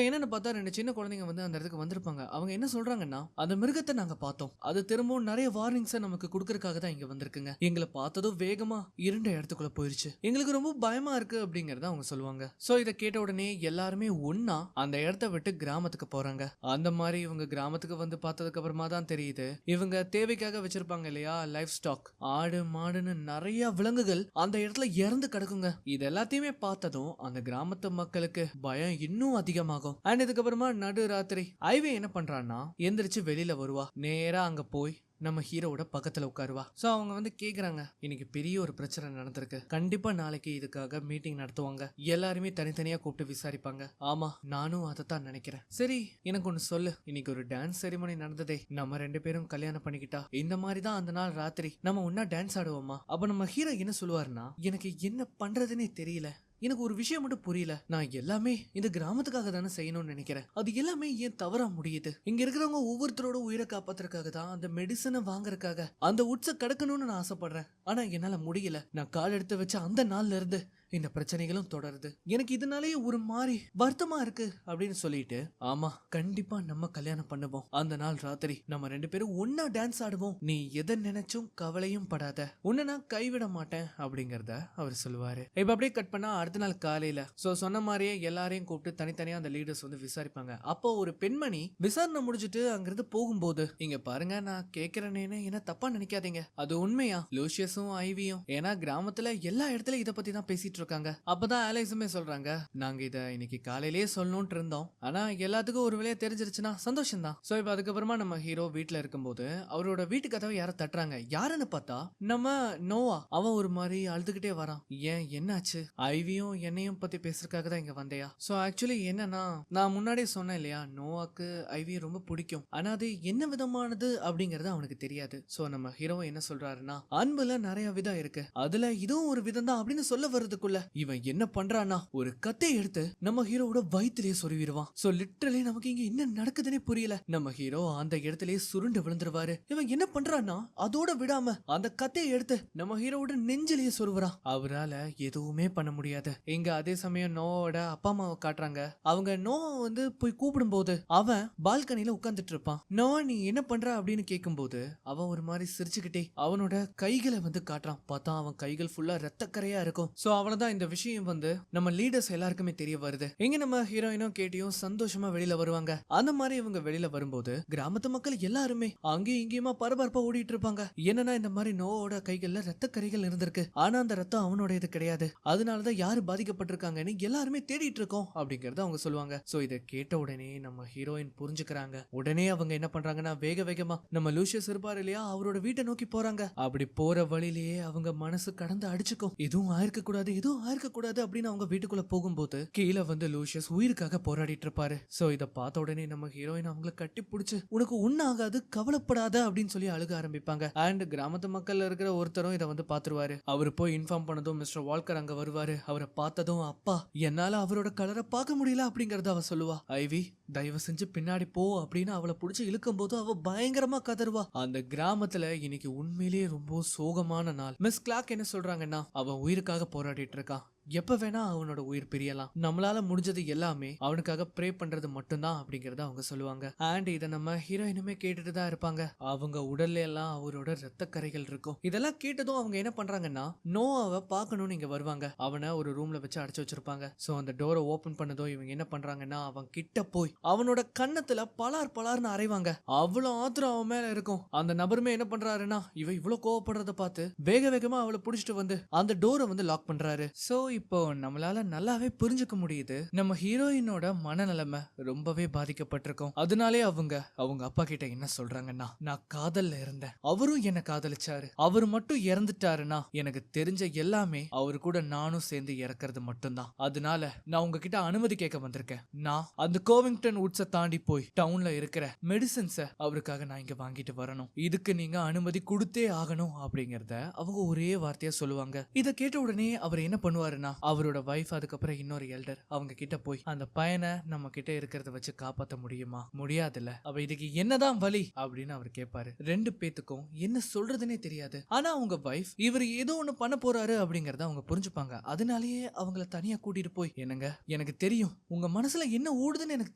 என்னன்னு பார்த்தா 2 சின்ன குழந்தைங்க வந்து அந்த இடத்துக்கு வந்திருப்பாங்க. அவங்க என்ன சொல்றாங்கன்னா, அந்த மிருகத்தை நாங்க பார்த்தோம், அது திரும்பவும் நிறைய வார்னிங்ஸை நமக்கு கொடுக்கறதுக்காக தான் இங்க வந்திருக்குங்க. எங்களை பார்த்ததும் வேகமா இருண்ட இடத்துக்குள்ள போயிருச்சு, எங்களுக்கு ரொம்ப பயமா இருக்கு அப்படிங்கறத அவங்க சொல்லுவாங்க. சோ இதை கேட்ட உடனே எல்லாருமே ஒன்னா அந்த இடத்த விட்டு கிராமத்துக்கு போறாங்க. அந்த மாதிரி இவங்க கிராமத்துக்கு வந்து பார்த்ததுக்கு அப்புறமா தான் தெரியுது, இவங்க தேவைக்காக வச்சிருப்பாங்க இல்லையா லைஃப் ஸ்டாக், ஆடு மாடுன்னு நிறைய விலங்குகள் அந்த இடத்துல இறந்து கிடக்குங்க. இது எல்லாத்தையுமே பார்த்ததும் அந்த கிராமத்து மக்களுக்கு பயம் இன்னும் அதிகமாகும். அண்ட் இதுக்கப்புறமா நடு ராத்திரி ஐவே என்ன பண்றான்னா எந்திரிச்சு வெளியில வருவா. நேரா அங்க போய் நம்ம ஹீரோவோட பக்கத்துல உட்காருவா. சோ அவங்க வந்து கேக்குறாங்க, இன்னைக்கு பெரிய ஒரு பிரச்சனை நடந்திருக்கு, கண்டிப்பா நாளைக்கு இதுக்காக மீட்டிங் நடத்துவாங்க, எல்லாருமே தனித்தனியா கூப்பிட்டு விசாரிப்பாங்க. ஆமா நானும் அதைத்தான் நினைக்கிறேன். சரி எனக்கு ஒண்ணு சொல்லு, இன்னைக்கு ஒரு டான்ஸ் செரிமனி நடந்ததே, நம்ம 2 பேரும் கல்யாணம் பண்ணிக்கிட்டா இந்த மாதிரிதான் அந்த நாள் ராத்திரி நம்ம ஒன்னா டான்ஸ் ஆடுவோமா? அப்ப நம்ம ஹீரோ என்ன சொல்லுவாருன்னா, எனக்கு என்ன பண்றதுன்னே தெரியல, எனக்கு ஒரு விஷயம் மட்டும் புரியல, நான் எல்லாமே இந்த கிராமத்துக்காக தானே செய்யணும்னு நினைக்கிறேன், அது எல்லாமே ஏன் தவறா முடியுது? இங்க இருக்கிறவங்க ஒவ்வொருத்தரோட உயிரை காப்பாத்துறதுக்காக தான், அந்த மெடிசனை வாங்குறதுக்காக அந்த உட்ச கடக்கணும்னு நான் ஆசைப்படுறேன். ஆனா என்னால முடியல. நான் கால் எடுத்து வச்ச அந்த நாள்ல இருந்து இந்த பிரச்சனைகளும் தொடருது, எனக்கு இதனாலேயே ஒரு மாதிரி வருத்தமா இருக்கு அப்படின்னு சொல்லிட்டு, ஆமா கண்டிப்பா நம்ம கல்யாணம் பண்ணுவோம், அந்த நாள் ராத்திரி நம்ம 2 பேரும் ஒன்னா டான்ஸ் ஆடுவோம், நீ எதை நினைச்சும் கவலையும் படாத, உன்னை நான் கைவிட மாட்டேன் அப்படிங்கறத அவர் சொல்லுவாரு. இப்ப அப்படியே கட் பண்ணா அடுத்த நாள் காலையில சொன்ன மாதிரியே எல்லாரையும் கூப்பிட்டு தனித்தனியா அந்த லீடர்ஸ் வந்து விசாரிப்பாங்க. அப்போ ஒரு பெண்மணி விசாரணை முடிஞ்சிட்டு அங்கிருந்து போகும்போது, இங்க பாருங்க நான் கேக்குறேன்னு என்ன தப்பா நினைக்காதீங்க, அது உண்மையா லூசியஸும் ஐவியும் ஏன்னா கிராமத்துல எல்லா இடத்துலயும் இதை பத்தி தான் பேசிட்டு இருக்காங்க. அப்பதான் அலெக்ஸுமே சொல்றாங்க, நாங்க இத இன்னைக்கு காலையிலேயே சொல்லணும்னு இருந்தோம், ஆனா எல்லாத்துக்கும் ஒரு வேலையா தெரிஞ்சிருச்சுன்னா சந்தோஷம் தான். சோ இப்ப அதுக்கப்புறமா நம்ம ஹீரோ வீட்டுல இருக்கும்போது அவரோட வீட்டு கதவை யார தட்டுறாங்க. யாருன்னு பார்த்தா நம்ம நோவா. அவன் ஒரு மாதிரி அழுதுகிட்டே வரான். ஏன் என்னாச்சு? ஐவியும் என்னையும் பத்தி பேசுறதுக்காக தான் இங்க வந்தையா? சோ ஆக்சுவலி என்னன்னா, நான் முன்னாடியே சொன்னேன் இல்லையா, நோவாக்கு ஐவி ரொம்ப பிடிக்கும், ஆனா அது என்ன விதமானது அப்படிங்கறது அவனுக்கு தெரியாது. சோ நம்ம ஹீரோ என்ன சொல்றாருன்னா, அன்புல நிறைய விதம் இருக்கு, அதுல இதுவும் ஒரு விதம் தான் அப்படின்னு சொல்ல வர்றதுக்குள்ள இவன் என்ன பண்றானா, ஒரு கத்தை எடுத்து நம்ம ஹீரோவோட வயிற்றிலேயே சொருவிடுவான். சோ லிட்டரலி நமக்கு இங்க என்ன நடக்குதுன்னே புரியல. நம்ம ஹீரோ அந்த இடத்திலேயே சுருண்டு விழுந்துருவாரு. இவன் என்ன பண்றானா, அதோட விடாம அந்த கத்தையை எடுத்து நம்ம ஹீரோவோட நெஞ்சிலேயே சொருவுறான். அவரால எதுவுமே பண்ண முடியாது. இங்க அதே சமயம் நோவோட அப்பா அம்மாவை காட்டுறாங்க. அவங்க நோவா வந்து போய் கூப்பிடும் போது அவன் பால்கனில உட்கார்ந்துட்டு இருப்பான். நோவா நீ என்ன பண்ற அப்படின்னு கேட்கும் போது அவன் ஒரு மாதிரி சிரிச்சுக்கிட்டே அவனோட கைகளை வந்து காட்டுறான். பார்த்தா அவன் கைகள் ஃபுல்லா ரத்தக்கரையா இருக்கும். சோ அவனதான் இந்த விஷயம் வந்து நம்ம லீடர்ஸ் எல்லாருக்குமே தெரிய வருது. எங்க நம்ம ஹீரோயினும் கேட்டியும் சந்தோஷமா வெளியில வருவாங்க. அந்த மாதிரி இவங்க வெளியில வரும்போது கிராமத்து மக்கள் எல்லாருமே அங்கேயும் இங்கேயுமா பரபரப்பா ஓடிட்டு இருப்பாங்க. என்னன்னா இந்த மாதிரி நோவோட கைகள்ல ரத்த கரைகள் இருந்திருக்கு, ஆனா அந்த ரத்தம் அவனோட இது கிடையாது, அதனாலதான் யாரு பாதிக்கப்பட்டிருக்காங்கன்னு எல்லாருமே தேடிட்டு இருக்கோம் அப்படிங்கறத அவங்க சொல்லுவாங்க. சோ இதை கேட்ட உடனே நம்ம ஹீரோயின் புரிஞ்சுக்கிறாங்க. உடனே அவங்க என்ன பண்றாங்கன்னா, வேக வேகமா நம்ம லூசியஸ் இருப்பாரு இல்லையா, அவரோட வீட்டை நோக்கி போறாங்க. அப்படி போற வழியிலேயே அவங்க மனசு கடந்து அடிச்சுக்கும். எதுவும் ஆயிருக்க கூடாது, எதுவும் ஆயிருக்க கூடாது அப்படின்னு அவங்க வீட்டுக்குள்ள போகும்போது கீழே வந்து லூசியஸ் உயிருக்காக போராடிட்டு இருப்பாரு. சோ இத பார்த்த உடனே நம்ம ஹீரோயின் அவங்கள கட்டி பிடிச்சு, உனக்கு ஒண்ணாகாது கவலைப்படாத அப்படின்னு சொல்லி அழுக ஆரம்பிப்பாங்க. அண்ட் கிராமத்து மக்கள் இருக்கிற ஒருத்தரும் இதை வந்து பாத்துருவாரு. அவரு போய் இன்ஃபார்ம் பண்ணதும் மிஸ்டர் வால்கர் அங்க வருவாரு. அவரை பார்த்ததும், அப்பா என்னால அவரோட கலரை பார்க்க முடியல அப்படிங்கறத அவ சொல்லுவா. ஐவி தயவு செஞ்சு பின்னாடி போ அப்படின்னு அவளை பிடிச்சு இழுக்கும் போது அவ பயங்கரமா கதறுவா. அந்த கிராமத்துல இன்னைக்கு உண்மையிலேயே ரொம்ப சோகமான நாள். மிஸ் கிளார்க் என்ன சொல்றாங்கன்னா, அவன் உயிருக்காக போராடிட்டு இருக்கான், எப்ப வேணா அவனோட உயிர் பிரியலாம், நம்மளால முடிஞ்சது எல்லாமே அவனுக்காக ப்ரே பண்றது மட்டும்தான் அப்படிங்கறத அவங்க சொல்லுவாங்க. அண்ட் இதை நம்ம ஹீரோயினுமே கேட்டுட்டு தான் இருப்பாங்க. அவங்க உடல்ல எல்லாம் அவரோட ரத்த கரைகள் இருக்கும். இதெல்லாம் கேட்டதும் அவங்க என்ன பண்றாங்கன்னா, நோவாவை பார்க்கணும்னு இங்க வருவாங்க. அவனை ஒரு ரூம்ல வச்சு அடைச்சு வச்சிருப்பாங்க. சோ அந்த டோரை ஓபன் பண்ணதும் இவங்க என்ன பண்றாங்கன்னா, அவன் கிட்ட போய் அவனோட கண்ணத்துல பலார் பலார்னு அரைவாங்க. அவ்வளவு ஆத்திரம் அவன் மேல இருக்கும். அந்த நபருமே என்ன பண்றாருன்னா, இவ இவ்வளவு கோவப்படுறத பார்த்து வேக வேகமா அவளை புடிச்சிட்டு வந்து அந்த டோரை வந்து லாக் பண்றாரு. சோ இப்போ நம்மளால நல்லாவே புரிஞ்சுக்க முடியுது நம்ம ஹீரோயினோட மனநிலைமை ரொம்பவே பாதிக்கப்பட்டிருக்கும். அதனாலே அவங்க அவங்க அப்பா கிட்ட என்ன சொல்றாங்கன்னா, நான் காதல்ல இருந்தேன், அவரும் என்ன காதலிச்சாரு, அவர் மட்டும் இறந்துட்டாருன்னா எனக்கு தெரிஞ்ச எல்லாமே அவரு கூட நானும் சேர்ந்து இறக்கிறது மட்டும்தான். அதனால நான் உங்ககிட்ட அனுமதி கேட்க வந்திருக்கேன். நான் அந்த கோவிங்டன் உட்ஸ தாண்டி போய் டவுன்ல இருக்கிற மெடிசன்ஸ அவருக்காக நான் இங்க வாங்கிட்டு வரணும். இதுக்கு நீங்க அனுமதி கொடுத்தே ஆகணும் அப்படிங்கறத அவங்க ஒரே வார்த்தையா சொல்லுவாங்க. இத கேட்ட உடனே அவர் என்ன பண்ணுவாருன்னா, அவரோட வைஃப் அதுக்கப்புறம் இன்னொரு எல்டர் அவங்க கிட்ட போய் அந்த பையனை நம்ம கிட்ட இருக்கிறத வச்சு காப்பாத்த முடியுமா? முடியாதுல்ல. அவ இதுக்கு என்னதான் வழி அப்படின்னு அவர் கேட்பாரு. ரெண்டு பேத்துக்கும் என்ன சொல்றதுன்னே தெரியாது. ஆனா அவங்க வைஃப் இவர் ஏதோ ஒண்ணு பண்ண போறாரு அப்படிங்கறத அவங்க புரிஞ்சுப்பாங்க. அதனாலேயே அவங்கள தனியா கூட்டிட்டு போய், என்னங்க எனக்கு தெரியும் உங்க மனசுல என்ன ஓடுதுன்னு எனக்கு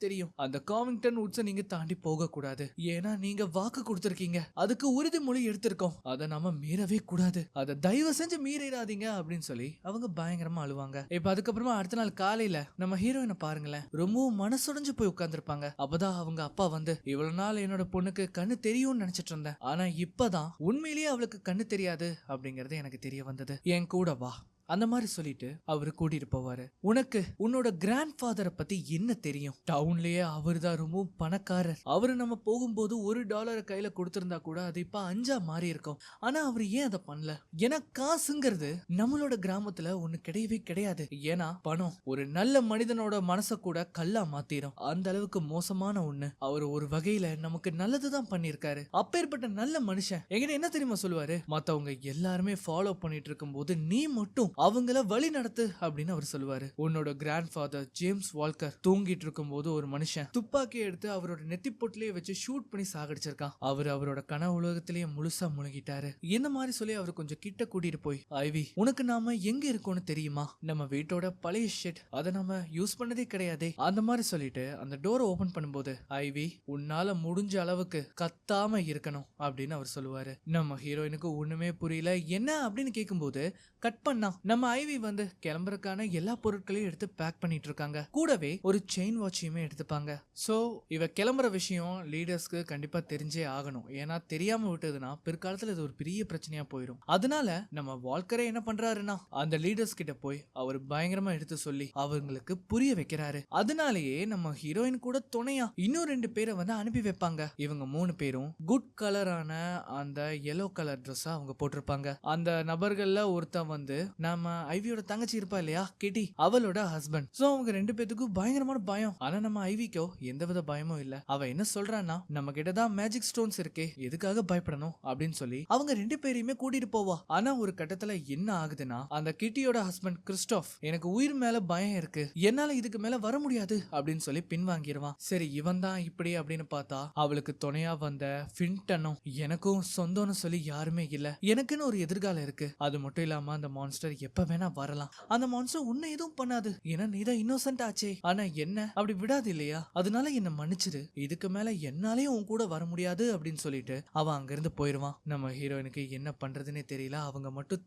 தெரியும். அந்த காவிங்டன் உட்ஸ நீங்க தாண்டி போக கூடாது. ஏன்னா நீங்க வாக்கு கொடுத்திருக்கீங்க, அதுக்கு உறுதிமொழி எடுத்திருக்கோம், அதை நாம மீறவே கூடாது. அதை தயவு செஞ்சு மீறிடாதீங்க அப்படின்னு சொல்லி அவங்க பயங்கரமா அழுவாங்க. இப்ப அதுக்கப்புறமா அடுத்த நாள் காலையில நம்ம ஹீரோயினை பாருங்களேன், ரொம்பவும் மனசுடைஞ்சு போய் உட்கார்ந்துருப்பாங்க. அப்பதான் அவங்க அப்பா வந்து, இவ்வளவு நாள் என்னோட பொண்ணுக்கு கண்ணு தெரியும்னு நினைச்சிட்டு இருந்தேன், ஆனா இப்பதான் உண்மையிலேயே அவளுக்கு கண்ணு தெரியாது அப்படிங்கறது எனக்கு தெரிய வந்தது, என் கூட வா அந்த மாதிரி சொல்லிட்டு அவரு கூட்டிட்டு போவாரு. உனக்கு உன்னோட கிராண்ட் ஃபாதரை பத்தி என்ன தெரியும்? டவுன்லயே அவரு தான் ரொம்ப பணக்காரர். அவரு நம்ம போகும்போது $1 கையில கொடுத்திருந்தா கூட அது இப்ப 5 மாறி இருக்கும். ஆனா அவரு ஏன் அதை பண்ணல? ஏன்னா காசுங்கிறது நம்மளோட கிராமத்துல ஒண்ணு கிடையவே கிடையாது. ஏன்னா பணம் ஒரு நல்ல மனிதனோட மனசை கூட கல்லா மாத்திரும். அந்த அளவுக்கு மோசமான ஒண்ணு. அவர் ஒரு வகையில நமக்கு நல்லதுதான் பண்ணிருக்காரு. அப்பேற்பட்ட நல்ல மனுஷன் என்கிட்ட என்ன தெரியுமா சொல்லுவாரு? மத்தவங்க எல்லாருமே ஃபாலோ பண்ணிட்டு இருக்கும் போது நீ மட்டும் அவங்கள வழி நடத்து அப்படின்னு அவர் சொல்லுவாரு. உன்னோட கிராண்ட் ஃபாதர் ஜேம்ஸ் வால்கர் தூங்கிட்டு இருக்கும் போது ஒரு மனுஷன் துப்பாக்கி எடுத்து அவரோட நெத்தி பொட்டிலேயே வச்சு ஷூட் பண்ணி சாகடிச்சிருக்கான். அவர் அவரோட கனவு உலகத்திலேயே முழுசா முழுகிட்டாரு. இந்த மாதிரி சொல்லி அவர் கொஞ்சம் கிட்ட கூட்டிட்டு போய், ஐவி உனக்கு நாம எங்க இருக்கோம்னு தெரியுமா? நம்ம வீட்டோட பழைய ஷெட், அதை நம்ம யூஸ் பண்ணதே கிடையாதே அந்த மாதிரி சொல்லிட்டு அந்த டோரை ஓபன் பண்ணும்போது, ஐவி உன்னால முடிஞ்ச அளவுக்கு கத்தாம இருக்கணும் அப்படின்னு அவர் சொல்லுவாரு. நம்ம ஹீரோயினுக்கு ஒண்ணுமே புரியல. என்ன அப்படின்னு கேட்கும்போது கட் பண்ணா நம்ம ஐவி வந்து கிளம்புறதுக்கான எல்லா பொருட்களையும் எடுத்து பேக் பண்ணிட்டு இருக்காங்க. கூடவே ஒரு செயின் வாட்சையுமே எடுத்துப்பாங்க. சோ இவ கிளம்புற விஷயம் லீடர்ஸ்க்கு கண்டிப்பா தெரிஞ்சே ஆகணும். ஏன்னா தெரியாம விட்டதுன்னா பிற்காலத்துல இது ஒரு பெரிய பிரச்சனையா போயிடும். அதனால நம்ம வால்கரே என்ன பண்றாருன்னா, அந்த லீடர்ஸ் கிட்ட போய் அவர் பயங்கரமா எடுத்து சொல்லி அவங்களுக்கு புரிய வைக்கிறாரு. அதனாலேயே நம்ம ஹீரோயின் கூட துணையா இன்னும் 2 பேரை வந்து அனுப்பி வைப்பாங்க. இவங்க 3 பேரும் குட் கலரான அந்த yellow கலர் ட்ரெஸ் அவங்க போட்டிருப்பாங்க. அந்த நபர்கள்ல ஒருத்தன் வந்து நம்ம ஐவியோட தங்கச்சி இருப்பா இல்லையா, கிட்டி, அவளோட ஹஸ்பண்ட். சோ அவங்க 2 பேத்துக்கும் பயங்கரமான பயம். ஆனா நம்ம ஐவிக்கோ எந்தவித பயமும் இல்ல. அவ என்ன சொல்றான்னா, நம்ம கிட்டதான் மேஜிக் ஸ்டோன்ஸ் இருக்கே, எதுக்காக பயப்படணும் அப்படின்னு சொல்லி அவங்க 2 பேரையுமே கூட்டிட்டு போவா. ஆனா ஒரு கட்டத்துல என்ன ஆகுதுன்னா, அந்த கிட்டியோட ஹஸ்பண்ட் கிறிஸ்டோப், எனக்கு உயிர் மேல பயம் இருக்கு, என்னால இதுக்கு மேல வர முடியாது அப்படின்னு சொல்லி பின்வாங்கிடுவான். சரி இவன் தான் இப்படி அப்படின்னு பார்த்தா அவளுக்கு துணையா வந்த ஃபின்டனும், எனக்கும் சொந்தம்னு சொல்லி யாருமே இல்ல, எனக்குன்னு ஒரு எதிர்காலம் இருக்கு, அது மட்டும் இல்லாம அந்த மான்ஸ்டர் எப்ப வேணா வரலாம், அந்த மான்ஸ்டர் உன்னை எதுவும் பண்ணாது, ஏன்னா நீதான் இன்னோசென்ட் ஆச்சே, ஆனா என்ன அப்படி விடாது இல்லையா, அதனால என்ன மன்னிச்சிரு, இதுக்கு மேல என்னாலேயும் உன் கூட வர முடியாது அப்படின்னு சொல்லிட்டு அவன் அங்கிருந்து போயிருவான். நம்ம ஹீரோயினுக்கு என்ன பண்றதுன்னே தெரியல. அவங்க மட்டும்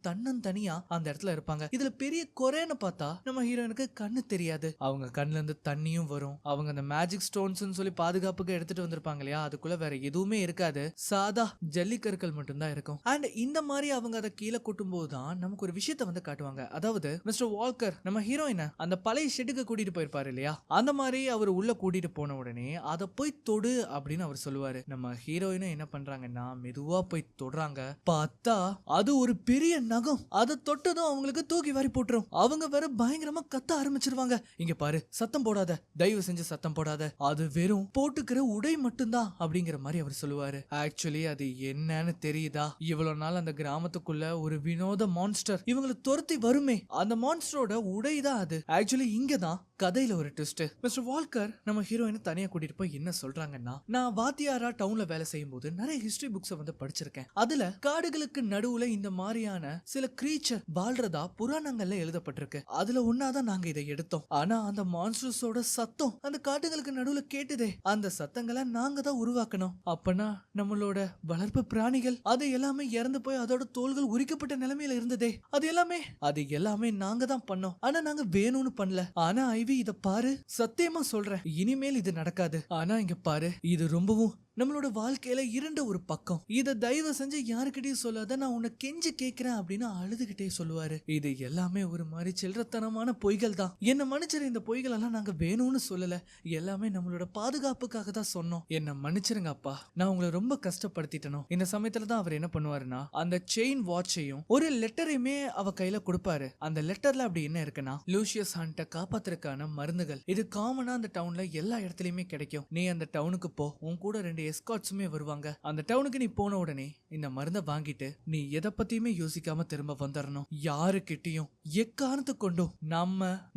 தனியா அந்த இடத்துல இருப்பாங்க. இதுல பெரிய குறைன்னு பார்த்தா நம்ம ஹீரோயினுக்கு கண்ணு தெரியாது. அவங்க கண்ணுல இருந்து தண்ணியும் வரும். அவங்க அந்த மேஜிக் ஸ்டோன்ஸ் சொல்லி பாதுகாப்புக்கு எடுத்துட்டு வந்திருப்பாங்க இல்லையா, அதுக்குள்ள வேற எதுவுமே இருக்காது, சாதா ஜல்லிக்கற்கள் மட்டும்தான் இருக்கும். அண்ட் இந்த மாதிரி அவங்க அதை கீழே கொட்டும் போதுதான் நமக்கு ஒரு விஷயத்தை வந்து காட்டுவாங்க. அதாவது மிஸ்டர் வால்கர் நம்ம ஹீரோயினை அந்த பழைய ஷெட்டுக்கு கூட்டிட்டு போயிருப்பாரு இல்லையா, அந்த மாதிரி அவர் உள்ள கூட்டிட்டு போன உடனே அதை போய் தொடு அப்படின்னு அவர் சொல்லுவாரு. நம்ம ஹீரோயினும் என்ன பண்றாங்கன்னா மெதுவா போய் தொடுறாங்க. பார்த்தா அது ஒரு பெரிய நகம். அதை தொட்டதும் அவங்களுக்கு தூக்கி வாரி போட்டுரும். அவங்க வேற பயங்கரமா கத்த ஆரம்பிச்சிருவாங்க. இங்க பாரு, சத்தம் போடாத, தயவு செஞ்சு சத்தம் போடாத, அது வெறும் போட்டுக்கிற உடை மட்டும்தான் அப்படிங்கிற மாதிரி அவர் சொல்லுவாரு. ஆக்சுவலி அது என்னன்னு தெரியுதா, இவ்வளவு நாள் அந்த கிராமத்துக்குள்ள ஒரு வினோத மான்ஸ்டர் இவங்களை துரத்தி வருமே, அந்த மான்ஸ்டரோட உடைதான் அது. ஆக்சுவலி இங்கதான் கதையில ஒரு ட்விஸ்ட். மிஸ்டர் வால்கர் நம்ம ஹீரோயினை தனியா கூட்டிட்டு போய் என்ன சொல்றாங்கன்னா, நான் வாத்தியாரா டவுன்ல வேலை செய்யும் போது நிறைய ஹிஸ்டரி புக்ஸ் வந்து படிச்சிருக்கேன். அதுல காடுகளுக்கு நடுவுல இந்த மாதிரியான சில கிரீச்சர் வாழ்றதா புராணங்கள்ல எழுதப்பட்டிருக்கு. அதுல ஒன்னாதான் நாங்க இதை எடுத்தோம். ஆனா அந்த மான்ஸ்டர்ஸோட சத்தம் அந்த காடுகளுக்கு நடுவுல கேட்டுதே, அந்த சத்தங்களை நாங்க தான் உருவாக்கணும். அப்பனா நம்மளோட வளர்ப்பு பிராணிகள் அது எல்லாமே இறந்து போய் அதோட தோள்கள் உரிக்கப்பட்ட நிலைமையில இருந்ததே, அது எல்லாமே நாங்க தான் பண்ணோம். ஆனா நாங்க வேணும்னு பண்ணல. ஆனா ஐவி இத பாரு, சத்தியமா சொல்றேன், இனிமேல் இது நடக்காது. ஆனா இங்க பாரு, இது ரொம்பவும் நம்மளோட வாழ்க்கையில இருண்ட ஒரு பக்கம். இத தயவு செஞ்சு யாருக்கிட்டையும் சொல்லாத, நான் உன்னை கெஞ்சி கேட்கிறேன் அப்படின்னு அழுதுகிட்டே சொல்லுவாரு. இது எல்லாமே ஒரு மாதிரி சில்லறத்தனமான பொய்கள் தான். என்ன மன்னிச்சிரு, இந்த பொய்கள் எல்லாம் நாங்க வேணும்னு சொல்லல, எல்லாமே நம்மளோட பாதுகாப்புக்காக தான் சொன்னோம். என்ன மன்னிச்சிருங்க அப்பா, நான் உங்களை ரொம்ப கஷ்டப்படுத்திட்டனும். இந்த சமயத்துல தான் அவர் என்ன பண்ணுவாருன்னா, அந்த செயின் வாட்சையும் ஒரு லெட்டரையுமே அவ கையில கொடுப்பாரு. அந்த லெட்டர்ல அப்படி என்ன இருக்குன்னா, லூசியஸ் ஹண்ட காப்பாத்துறதுக்கான மருந்துகள், இது காமனா அந்த டவுன்ல எல்லா இடத்துலயுமே கிடைக்கும். நீ அந்த டவுனுக்கு போ, உன் கூட 2 எஸ்கார்ட்ஸுமே வருவாங்க. அந்த டவுனுக்கு நீ போன உடனே இந்த மருந்தை வாங்கிட்டு நீ எதை பத்தியுமே யோசிக்காம திரும்ப வந்துடணும். யாருக்கிட்டையும் எக்காரணத்து கொண்டும்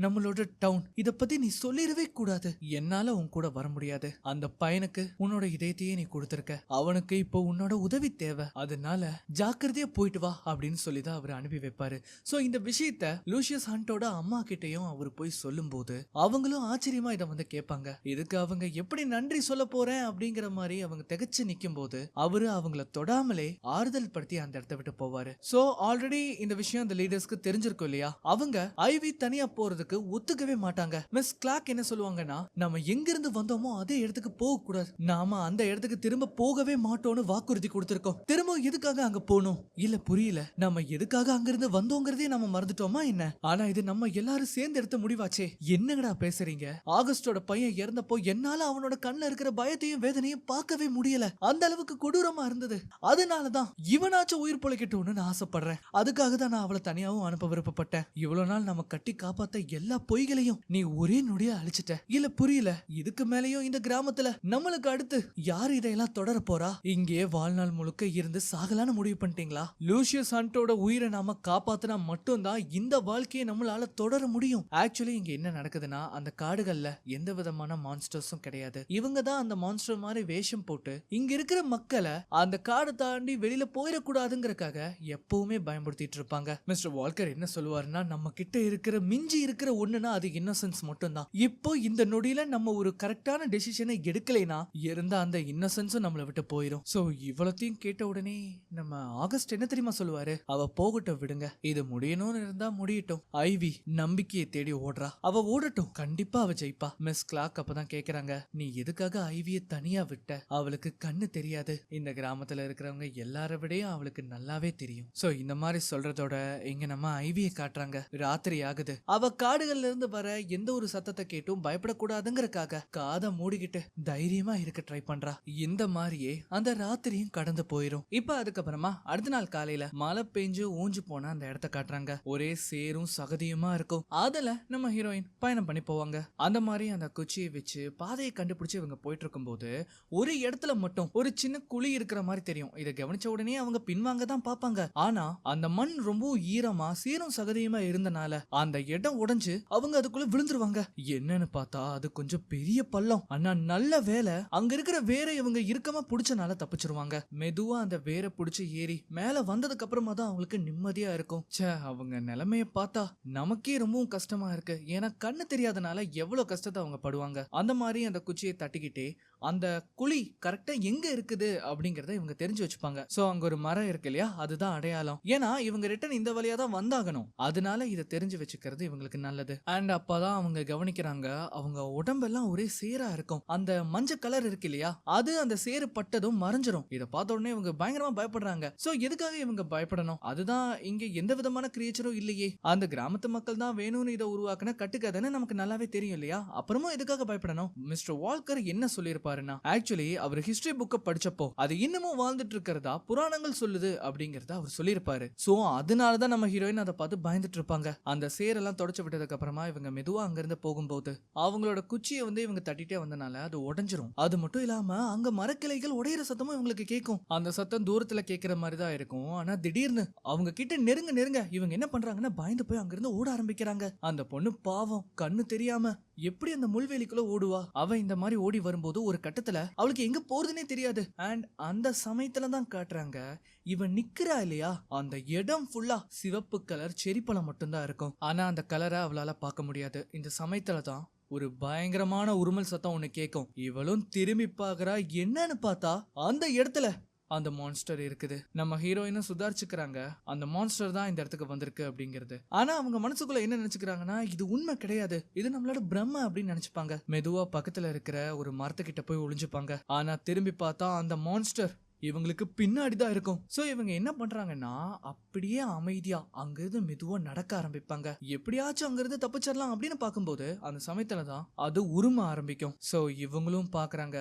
நம்மளோட டவுன் இத பத்தி நீ சொல்லிடவே கூடாது. என்னால உன் கூட வர முடியாது. அந்த பையனுக்கு உன்னோட இதயத்தையே நீ கொடுத்திருக்க, அவனுக்கு இப்போ உன்னோட உதவி தேவை, அதனால ஜாக்கிரதையா போயிட்டு வா அப்படின்னு சொல்லிதான் அவர் அனுப்பி வைப்பாரு. சோ இந்த விஷயத்த லூசியஸ் ஹண்டோட அம்மா கிட்டையும் அவர் போய் சொல்லும் போது அவங்களும் ஆச்சரியமா இதை வந்து கேட்பாங்க. இதுக்கு அவங்க எப்படி நன்றி சொல்ல போறேன் அப்படிங்கிற மாதிரி அவங்க திகச்சு நிக்கும் போது அவரு அவங்கள தொடாமலே ஆறுதல் படுத்தி அந்த இடத்தை விட்டு போவாரு. சோ ஆல்ரெடி இந்த விஷயம் அந்த லீடர்ஸ்க்கு தெரிஞ்சிருக்கும் இல்லையா, அவங்க ஐவி தனியா போறதுக்கு ஒத்துக்கவே மாட்டாங்க. மிஸ் கிளார்க் என்ன சொல்லுவாங்கன்னா, நம்ம எங்க இருந்து வந்தோமோ அதே இடத்துக்கு போக கூடாது, நாம அந்த இடத்துக்கு திரும்ப போகவே மாட்டோம்னு வாக்குறுதி கொடுத்திருக்கோம். திரும்ப எதுக்காக அங்க போகணும்? இல்ல புரியல, நம்ம எதுக்காக அங்கிருந்து வந்தோங்கிறதே நம்ம மறந்துட்டோமா என்ன? ஆனா இது நம்ம எல்லாரும் சேர்ந்து எடுத்த முடிவாச்சே. என்னங்கடா பேசுறீங்க? ஆகஸ்டோட பையன் இறந்தப்போ என்னால அவனோட கண்ணுல இருக்கிற பயத்தையும் வேதனையும் பார்க்கவே முடியல, அந்த அளவுக்கு கொடூரமா இருந்தது. அதனாலதான் இவனாச்சும் உயிர் பொழைக்கட்டும்னு நான் ஆசைப்படுறேன். அதுக்காக தான் நான் அவளை தனியாவும் அனுப்ப விருப்பப்பட்டேன். இவ்வளவு நாள் நம்ம கட்டி காப்பாத்த எல்லா பொய்களையும் நீ ஒரே நொடியா அழிச்சிட்ட. இல்ல புரியல, இதுக்கு மேலயும் இந்த கிராமத்துல நம்மளுக்கு அடுத்து யாரு இதையெல்லாம் தொடர போறா? இங்கே வாழ்நாள் முழுக்க இருந்து சாகலான்னு முடிவு பண்ணிட்டீங்களா? லூசியஸ் ஹண்டோட உயிரை நாம காப்பாத்தினா மட்டும்தான் இந்த வாழ்க்கையை நம்மளால தொடர முடியும். ஆக்சுவலி இங்க என்ன நடக்குதுன்னா, அந்த காடுகள்ல எந்த விதமான மான்ஸ்டர்ஸும் கிடையாது. இவங்க தான் அந்த மான்ஸ்டர் மாதிரி வேஷம் போட்டு இங்க இருக்கிற மக்களை அந்த காடை தாண்டி வெளியில போயிடக்கூடாதுங்கிறக்காக எப்பவுமே பயன்படுத்திட்டு இருப்பாங்க. மிஸ்டர் வால்கர் என்ன சொல்லுவாருன்னா, நம்ம கிட்ட இருக்கிற மிஞ்சி இருக்கிற ஒண்ணுனா அது இன்னசென்ஸ் மட்டும்தான். இப்போ இந்த நொடியில நம்ம ஒரு கரெக்டான டெசிஷனை எடுக்கலைனா இருந்த அந்த இன்னசென்ஸும் நம்மளை விட்டு போயிடும். சோ இவ்வளத்தையும் கேட்ட உடனே நம்ம ஆகஸ்ட் என்ன தெரியுமா சொல்லுவாரு, அவ போகட்டும் விடுங்க, இது முடியணும்னு இருந்தா முடியட்டும். ஐவி நம்பிக்கையை தேடி ஓடுறா, அவ ஓடட்டும், கண்டிப்பா அவ ஜெயிப்பா. மிஸ் கிளார்க் அப்பதான் கேக்குறாங்க, நீ எதுக்காக ஐவிய தனியா விட்ட? அவளுக்கு கண்ணு தெரியாது, இந்த கிராமத்துல இருக்கிறவங்க எல்லார விடையும் அவளுக்கு நல்லாவே தெரியும். சோ இந்த மாதிரி சொல்றதோட இங்க நம்ம ஐவியை காட்டுறாங்க. ராத்திரி ஆகுது, அவ காடுகள்ல இருந்து வர எந்த ஒரு சத்தத்தை கேட்டும் பயப்படக்கூடாதுங்கிறக்காக காதை மூடிக்கிட்டு தைரியமா இருக்க ட்ரை பண்றா. இந்த மாதிரியே அந்த ராத்திரியும் கடந்து போயிரும். இப்ப அதுக்கப்புறமா அடுத்த நாள் காலையில மழை பெஞ்சு ஊஞ்சு போன அந்த இடத்த காட்டுறாங்க. ஒரே சேரும் சகதியுமா இருக்கும். அதுல நம்ம ஹீரோயின் பயணம் பண்ணி போவாங்க. அந்த மாதிரி அந்த குச்சியை வச்சு பாதையை கண்டுபிடிச்சு இவங்க போயிட்டு இருக்கும் போது ஒரு இடத்துல மட்டும் ஒரு சின்ன குழி இருக்கிற மாதிரி தெரியும். இதை கவனிச்ச உடனே அவங்க பின்வாங்க தான் பாப்பாங்க. ஆனா அந்த மண் ரொம்ப ஈரமா சீரும் சகதியுமா இருந்தனால அந்த இடம் உடைஞ்சு அவங்க அதுக்குள்ள விழுந்துருவாங்க. என்னன்னு பார்த்தா அது கொஞ்சம் பெரிய பள்ளம். ஆனா நல்ல வேலை அங்க இருக்கிற வேற இவங்க இறுக்கமா புடிச்சனால தப்பிச்சிருவாங்க. மெதுவா அந்த வேரை புடிச்சு ஏறி மேல வந்ததுக்கு அப்புறமா தான் அவங்களுக்கு நிம்மதியா இருக்கும். சே, அவங்க நிலைமைய பார்த்தா நமக்கே ரொம்பவும் கஷ்டமா இருக்கு. ஏன்னா கண்ணு தெரியாதனால எவ்வளவு கஷ்டத்தை அவங்க படுவாங்க. அந்த மாதிரி அந்த குச்சியை தட்டிக்கிட்டே அந்த குழி கரெக்டா எங்க இருக்குது அப்படிங்கறத இவங்க தெரிஞ்சு வச்சுப்பாங்க. சோ அங்க ஒரு மரம் இருக்கு இல்லையா, அதுதான் அடையாளம். ஏன்னா இவங்க ரிட்டர்ன் இந்த வழியா தான் வந்தாகணும், அதனால இதை தெரிஞ்சு வச்சுக்கிறது இவங்களுக்கு நல்லது. அண்ட் அப்பதான் அவங்க கவனிக்கிறாங்க, அவங்க உடம்பெல்லாம் ஒரே சேரா இருக்கும். அந்த மஞ்சள் கலர் இருக்கு இல்லையா, அது அந்த சேரு பட்டதும் மறைஞ்சிரும். இதை பார்த்த உடனே இவங்க பயங்கரமா பயப்படுறாங்க. சோ எதுக்காக இவங்க பயப்படணும்? அதுதான் இங்க எந்த விதமான கிரியேச்சரும் இல்லையே, அந்த கிராமத்து மக்கள் தான் வேணும்னு இதை உருவாக்குன கட்டுக்கதைன்னு நமக்கு நல்லாவே தெரியும் இல்லையா, அப்புறமும் எதுக்காக பயப்படணும்? மிஸ்டர் வால்கர் என்ன சொல்லியிருப்பாருன்னா, ஆக்சுவலி அவர் ஹிஸ்டரி புக்க படிச்சப்போ அது இன்னமும் வாழ்ந்துட்டு இருக்கிறதா புராணங்கள் சொல்லுது அப்படிங்கறத அவர் சொல்லியிருப்பாரு. சோ அதனாலதான் நம்ம ஹீரோயின் அதை பார்த்து பயந்துட்டு இருப்பாங்க. அந்த சேரெல்லாம் தொடச்சு விட்டதுக்கு அப்புறமா இவங்க மெதுவா அங்கிருந்து போகும்போது அவங்களோட குச்சியை வந்து இவங்க தட்டிட்டே வந்தனால அது உடைஞ்சிரும். அது மட்டும் இல்லாம அங்க மரக்கிளைகள் உடையிற சத்தமும் இவங்களுக்கு கேட்கும். அந்த சத்தம் தூரத்துல கேட்கிற மாதிரி தான் இருக்கும். ஆனா திடீர்னு அவங்க கிட்ட நெருங்க இவங்க என்ன பண்றாங்கன்னா பயந்து போய் அங்கிருந்து ஓட ஆரம்பிக்கிறாங்க. அந்த பொண்ணு பாவம் கண்ணு தெரியாம எப்படி அந்த முள்வேலிக்குள்ள ஓடுவா? அவ இந்த மாதிரி ஓடி வரும்போது ஒரு கட்டத்துல அவளுக்கு எங்க போறதுன்னே தெரியாது. அண்ட் அந்த சமயத்துல தான் காட்டுறாங்க, இவன் நிக்கிறா இல்லையா, அந்த இடம் ஃபுல்லா சிவப்பு கலர் செரி பழம் மட்டும்தான் இருக்கும். ஆனா அந்த கலரை அவளால பார்க்க முடியாது. இந்த சமயத்துல தான் ஒரு பயங்கரமான உருமல் சத்தம் ஒண்ணு கேட்கும். இவளும் திரும்பி பாக்குறா, என்னன்னு பார்த்தா அந்த இடத்துல அந்த மான்ஸ்டர் இருக்குது. நம்ம ஹீரோயினும் சுதாரிச்சுக்கிறாங்க அந்த மான்ஸ்டர் தான் இந்த இடத்துக்கு வந்திருக்கு அப்படிங்கிறது. ஆனா அவங்க மனசுக்குள்ள என்ன நினைச்சுக்கிறாங்கன்னா இது உண்மை கிடையாது, இது நம்மளோட பிரம்ம அப்படின்னு நினைச்சுப்பாங்க. மெதுவா பக்கத்துல இருக்கிற ஒரு மரத்துக்கிட்ட போய் ஒளிஞ்சுப்பாங்க. ஆனா திரும்பி பார்த்தா அந்த மான்ஸ்டர் இவங்களுக்கு பின்னாடிதான் இருக்கும். சோ இவங்க என்ன பண்றாங்கன்னா அப்படியே அமைதியா அங்கிருந்து மெதுவா நடக்க ஆரம்பிப்பாங்க. எப்படியாச்சும் அங்கிருந்து தப்பிச்சிடலாம் அப்படின்னு பார்க்கும்போது அந்த சமயத்துலதான் அது உரும ஆரம்பிக்கும். சோ இவங்களும் பாக்குறாங்க,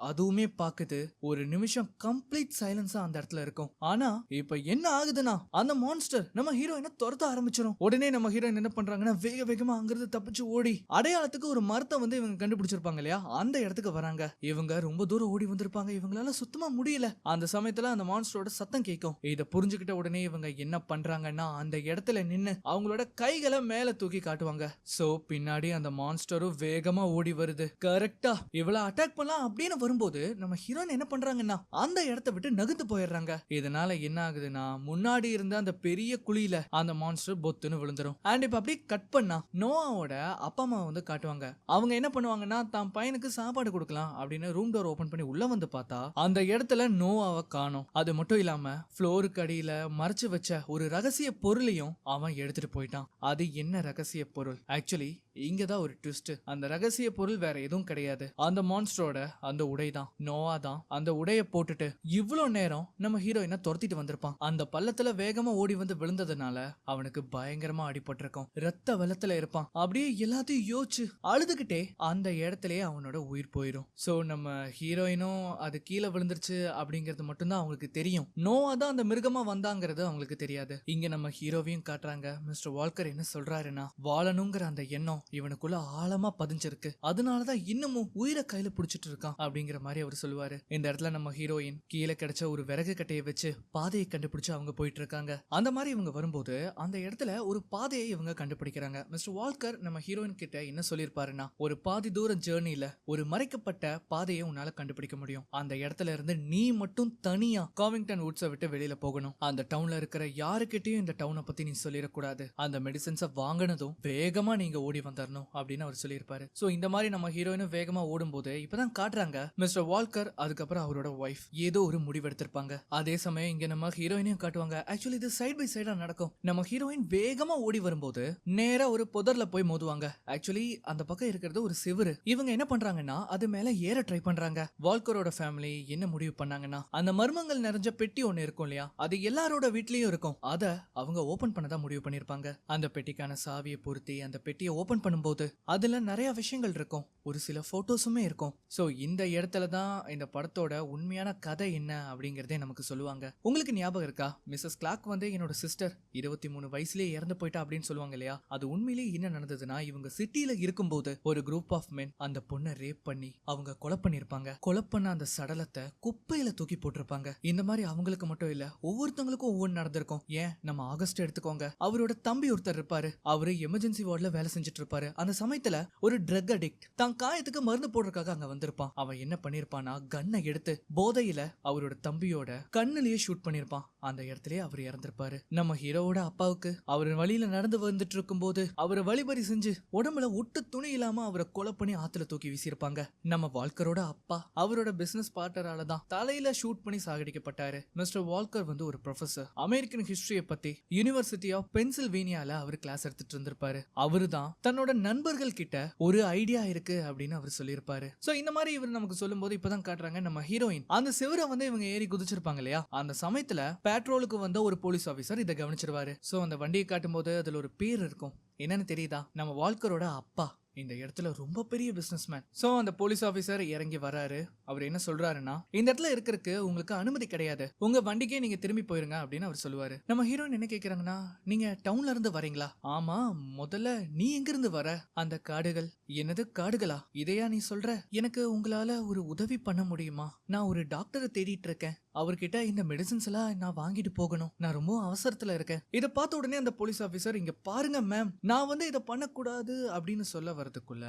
அதுவுமே பாக்குது. ஒரு நிமிஷம் கம்ப்ளீட் சைலன்ஸா அந்த இடத்துல இருக்கும். ஆனா இப்ப என்ன ஆகுதுன்னா அந்த மான்ஸ்டர் நம்ம ஹீரோயினை துரத்த ஆரம்பிச்சிடும். உடனே நம்ம ஹீரோயின் என்ன பண்றாங்கன்னா வேக வேகமா அங்கிருந்து தப்பிச்சு ஓடி அடையாளத்துக்கு ஒரு மரத்தை வந்து இவங்க கண்டுபிடிச்சிருப்பாங்க இல்லையா, அந்த இடத்துக்கு வராங்க. இவங்க ரொம்ப தூரம் ஓடி வந்திருப்பாங்க, இவங்களால சுத்தமா முடியல. அந்த சமயத்துல அந்த மான்ஸ்டரோட சத்தம் கேட்கும். இத புரிஞ்சுக்கிட்ட உடனே இவங்க என்ன பண்றாங்கன்னா அந்த இடத்துல நின்னு அவங்களோட கைகளை மேல தூக்கி காட்டுவாங்க. சோ பின்னாடி அந்த மான்ஸ்டரும் வேகமா ஓடி வருது. கரெக்டா இவள அட்டாக் பண்ணலாம் அப்படின்னு வரும்போது நம்ம ஹீரோயின் என்ன பண்றாங்கன்னா அந்த இடத்தை விட்டு நகர்ந்து போயிடுறாங்க. இதனால என்ன ஆகுதுன்னா முன்னாடி இருந்த அந்த பெரிய குழியில அந்த மான்ஸ்டர் பொத்துன்னு விழுந்துரும். அண்ட் இப்ப அப்படியே கட் பண்ணா நோவாவோட அப்பா அம்மா வந்து காட்டுவாங்க. அவங்க என்ன பண்ணுவாங்கன்னா தான் பையனுக்கு சாப்பாடு கொடுக்கலாம் அப்படின்னு ரூம் டோர் ஓபன் பண்ணி உள்ள வந்து பார்த்தா அந்த இடத்துல நோவாவை காணோம். அது மட்டும் இல்லாம ஃப்ளோருக்கு அடியில மறைச்சு வச்ச ஒரு ரகசிய பொருளையும் அவன் எடுத்துட்டு போயிட்டான். அது என்ன ரகசிய பொருள்? ஆக்சுவலி இங்கதான் ஒரு ட்விஸ்ட். அந்த ரகசிய பொருள் வேற எதுவும் கிடையாது, அந்த மான்ஸ்டரோட அந்த உடைதான். நோவா தான் அந்த உடைய போட்டுட்டு இவ்வளவு நேரம் நம்ம ஹீரோயினை துரத்திட்டு வந்திருப்பான். அந்த பள்ளத்துல வேகமா ஓடி வந்து விழுந்ததுனால அவனுக்கு பயங்கரமா அடிபட்டிருக்கும். ரத்த வெள்ளத்துல இருப்பான். அப்படியே எல்லாத்தையும் யோசிச்சு அழுதுகிட்டே அந்த இடத்துலயே அவனோட உயிர் போயிடும். சோ நம்ம ஹீரோயினும் அது கீழே விழுந்துருச்சு அப்படிங்கிறது மட்டும்தான் அவங்களுக்கு தெரியும். நோவா தான் அந்த மிருகமா வந்தாங்கிறது அவங்களுக்கு தெரியாது. இங்க நம்ம ஹீரோவையும் காட்டுறாங்க. மிஸ்டர் வால்கர் என்ன சொல்றாருன்னா வாழணுங்கிற அந்த எண்ணம் இவனுக்குள்ள ஆழமா பதிஞ்சிருக்கு, அதனாலதான் இன்னமும் உயிரை கையில புடிச்சிட்டு இருக்கான் அப்படிங்கிற மாதிரி அவர் சொல்லுவாரு. இந்த இடத்துல நம்ம ஹீரோயின் கீழே கிடைச்ச ஒரு விறகு கட்டையை வச்சு பாதையை கண்டுபிடிச்சு அவங்க போயிட்டு இருக்காங்க. அந்த மாதிரி இவங்க வரும்போது அந்த இடத்துல ஒரு பாதையை இவங்க கண்டுபிடிக்கிறாங்க. மிஸ்டர் வால்கர் நம்ம ஹீரோயின் கிட்ட என்ன சொல்லிருப்பாருன்னா ஒரு பாதி தூரம் ஜேர்னில ஒரு மறைக்கப்பட்ட பாதையை உன்னால கண்டுபிடிக்க முடியும். அந்த இடத்துல இருந்து நீ மட்டும் தனியா காவிங்டன் வுட்ஸை விட்டு வெளியில போகணும். அந்த டவுன்ல இருக்கிற யாருக்கிட்டையும் இந்த டவுனை பத்தி நீ சொல்லிடக்கூடாது. அந்த மெடிசன்ஸை வாங்கினதும் வேகமா நீங்க ஓடி வந்துடணும் அப்படின்னு அவர் சொல்லியிருப்பாரு. சோ இந்த மாதிரி நம்ம ஹீரோயினும் வேகமா ஓடும் போது இப்பதான் காட்டுறாங்க மிஸ்டர் வால்கர் அதுக்கப்புறம் அவரோட ஒய்ஃப் ஏதோ ஒரு முடிவெடுத்திருப்பாங்க. அதே சமயம் இங்க நம்ம ஹீரோயினையும் காட்டுவாங்க. ஆக்சுவலி இது சைட் பை சைடா நடக்கும். நம்ம ஹீரோயின் வேகமா ஓடி வரும்போது நேரா ஒரு புதர்ல போய் மோதுவாங்க. ஆக்சுவலி அந்த பக்கம் இருக்கிறது ஒரு சிவரு. இவங்க என்ன பண்றாங்கன்னா அது மேல ஏற ட்ரை பண்றாங்க. வால்கரோட ஃபேமிலி என்ன முடிவு பண்ணாங்கன்னா அந்த மர்மங்கள் நிறைஞ்ச பெட்டி ஒண்ணு இருக்கும் இல்லையா, அது எல்லாரோட வீட்லயும் இருக்கும். அத அவங்க ஓபன் பண்ணதான் முடிவு பண்ணிருப்பாங்க. அந்த பெட்டிக்கான சாவியை பொருத்தி அந்த பெட்டியை ஓபன் பண்ணும்போது அதுல நிறைய விஷயங்கள் இருக்கும், ஒரு சில போட்டோஸுமே இருக்கும். சோ இந்த இடத்துல தான் இந்த படத்தோட உண்மையான கதை என்ன அப்படிங்கறதே நமக்கு சொல்லுவாங்க. உங்களுக்கு ஞாபகம் இருக்கா, மிஸ்ஸஸ் கிளார்க் வந்து என்னோட சிஸ்டர் 23 வயசுலயே இறந்து போயிட்டா அப்படின்னு சொல்லுவாங்க இல்லையா, அது உண்மையிலேயே என்ன நடந்ததுன்னா இவங்க சிட்டில இருக்கும்போது ஒரு குரூப் ஆஃப் மென் அந்த பொண்ணை ரேப் பண்ணி அவங்க கொலை பண்ணிருப்பாங்க. கொலை பண்ண அந்த சடலத்தை குப்பையில தூக்கி போட்டிருப்பாங்க. இந்த மாதிரி அவங்களுக்கு மட்டும் இல்ல ஒவ்வொருத்தவங்களுக்கும் ஒவ்வொன்று நடந்திருக்கும். ஏன் நம்ம ஆகஸ்ட் எடுத்துக்கோங்க, அவரோட தம்பி ஒருத்தர் இருப்பாரு, அவரு எமர்ஜென்சி வார்டுல வேலை செஞ்சுட்டு இருப்பாரு. அந்த சமயத்துல ஒரு ட்ரக் அடிக்ட் தான் காயத்துக்கு மருந்து போடுறதுக்காக அங்க வந்திருப்பான். அவன் என்ன பண்ணிருப்பானா கன்னை எடுத்து போதையில அவரோட தம்பியோட கண்ணுலயே ஷூட் பண்ணிருப்பான். அந்த இடத்துலயே அவர் இறந்திருப்பாரு. நம்ம ஹீரோவோட அப்பாவுக்கு அவர் வழியில நடந்து வந்துட்டு இருக்கும் போது அவரை வழிபறி செஞ்சு உடம்புல ஒட்டு துணி இல்லாம அவரை கொலை பண்ணி ஆத்துல தூக்கி வீசியிருப்பாங்க. நம்ம வால்கரோட அப்பா அவரோட பிசினஸ் பார்ட்னரால தான் தலையில ஷூட் பண்ணி சாகடிக்கப்பட்டாரு. மிஸ்டர் வால்கர் வந்து ஒரு ப்ரொஃபசர், அமெரிக்கன் ஹிஸ்டரிய பத்தி யூனிவர்சிட்டி ஆஃப் பென்சில்வேனியால அவர் கிளாஸ் எடுத்துட்டு இருந்திருப்பாரு. அவரு தான் தன்னோட நண்பர்கள் கிட்ட ஒரு ஐடியா இருக்கு அப்படின்னு அவர் சொல்லியிருப்பாரு. சோ இந்த மாதிரி இவர் நமக்கு சொல்லும் போது இப்பதான் காட்டுறாங்க நம்ம ஹீரோயின் அந்த சிவரை வந்து இவங்க ஏறி குதிச்சிருப்பாங்க இல்லையா, அந்த சமயத்துல பேட்ரோலுக்கு வந்த ஒரு போலீஸ் ஆபீசர் இதை கவனிச்சிருவாரு. சோ அந்த வண்டியை காட்டும் போது அதுல ஒரு பேர் இருக்கும். என்னன்னு தெரியுதா, நம்ம வால்கரோட அப்பா இந்த இடத்துல ரொம்ப பெரிய பிசினஸ்மேன். சோ அந்த போலீஸ் ஆபீசர் இறங்கி வராரு. அவர் என்ன சொல்றாருன்னா இந்த இடத்துல இருக்கிறதுக்கு உங்களுக்கு அனுமதி கிடையாது, உங்க வண்டிக்கே நீங்க திரும்பி போயிருங்க அப்படின்னு அவர் சொல்லுவாரு. நம்ம ஹீரோயின் என்ன கேக்குறாங்கன்னா நீங்க டவுன்ல இருந்து வரீங்களா? ஆமா, முதல்ல நீ எங்க இருந்து வர? அந்த காடுகள். என்னது காடுகளா? இதையா நீ சொல்ற? எனக்கு உங்களால ஒரு உதவி பண்ண முடியுமா? நான் ஒரு டாக்டரை தேடிட்டு இருக்கேன், அவர்கிட்ட இந்த மெடிசன்ஸ் எல்லாம் நான் வாங்கிட்டு போகணும், நான் ரொம்ப அவசரத்துல இருக்கேன். இதை பார்த்த உடனே அந்த போலீஸ் ஆபீசர் இங்க பாருங்க மேம், நான் வந்து இதை பண்ணக்கூடாது அப்படின்னு சொல்ல வரதுக்குள்ள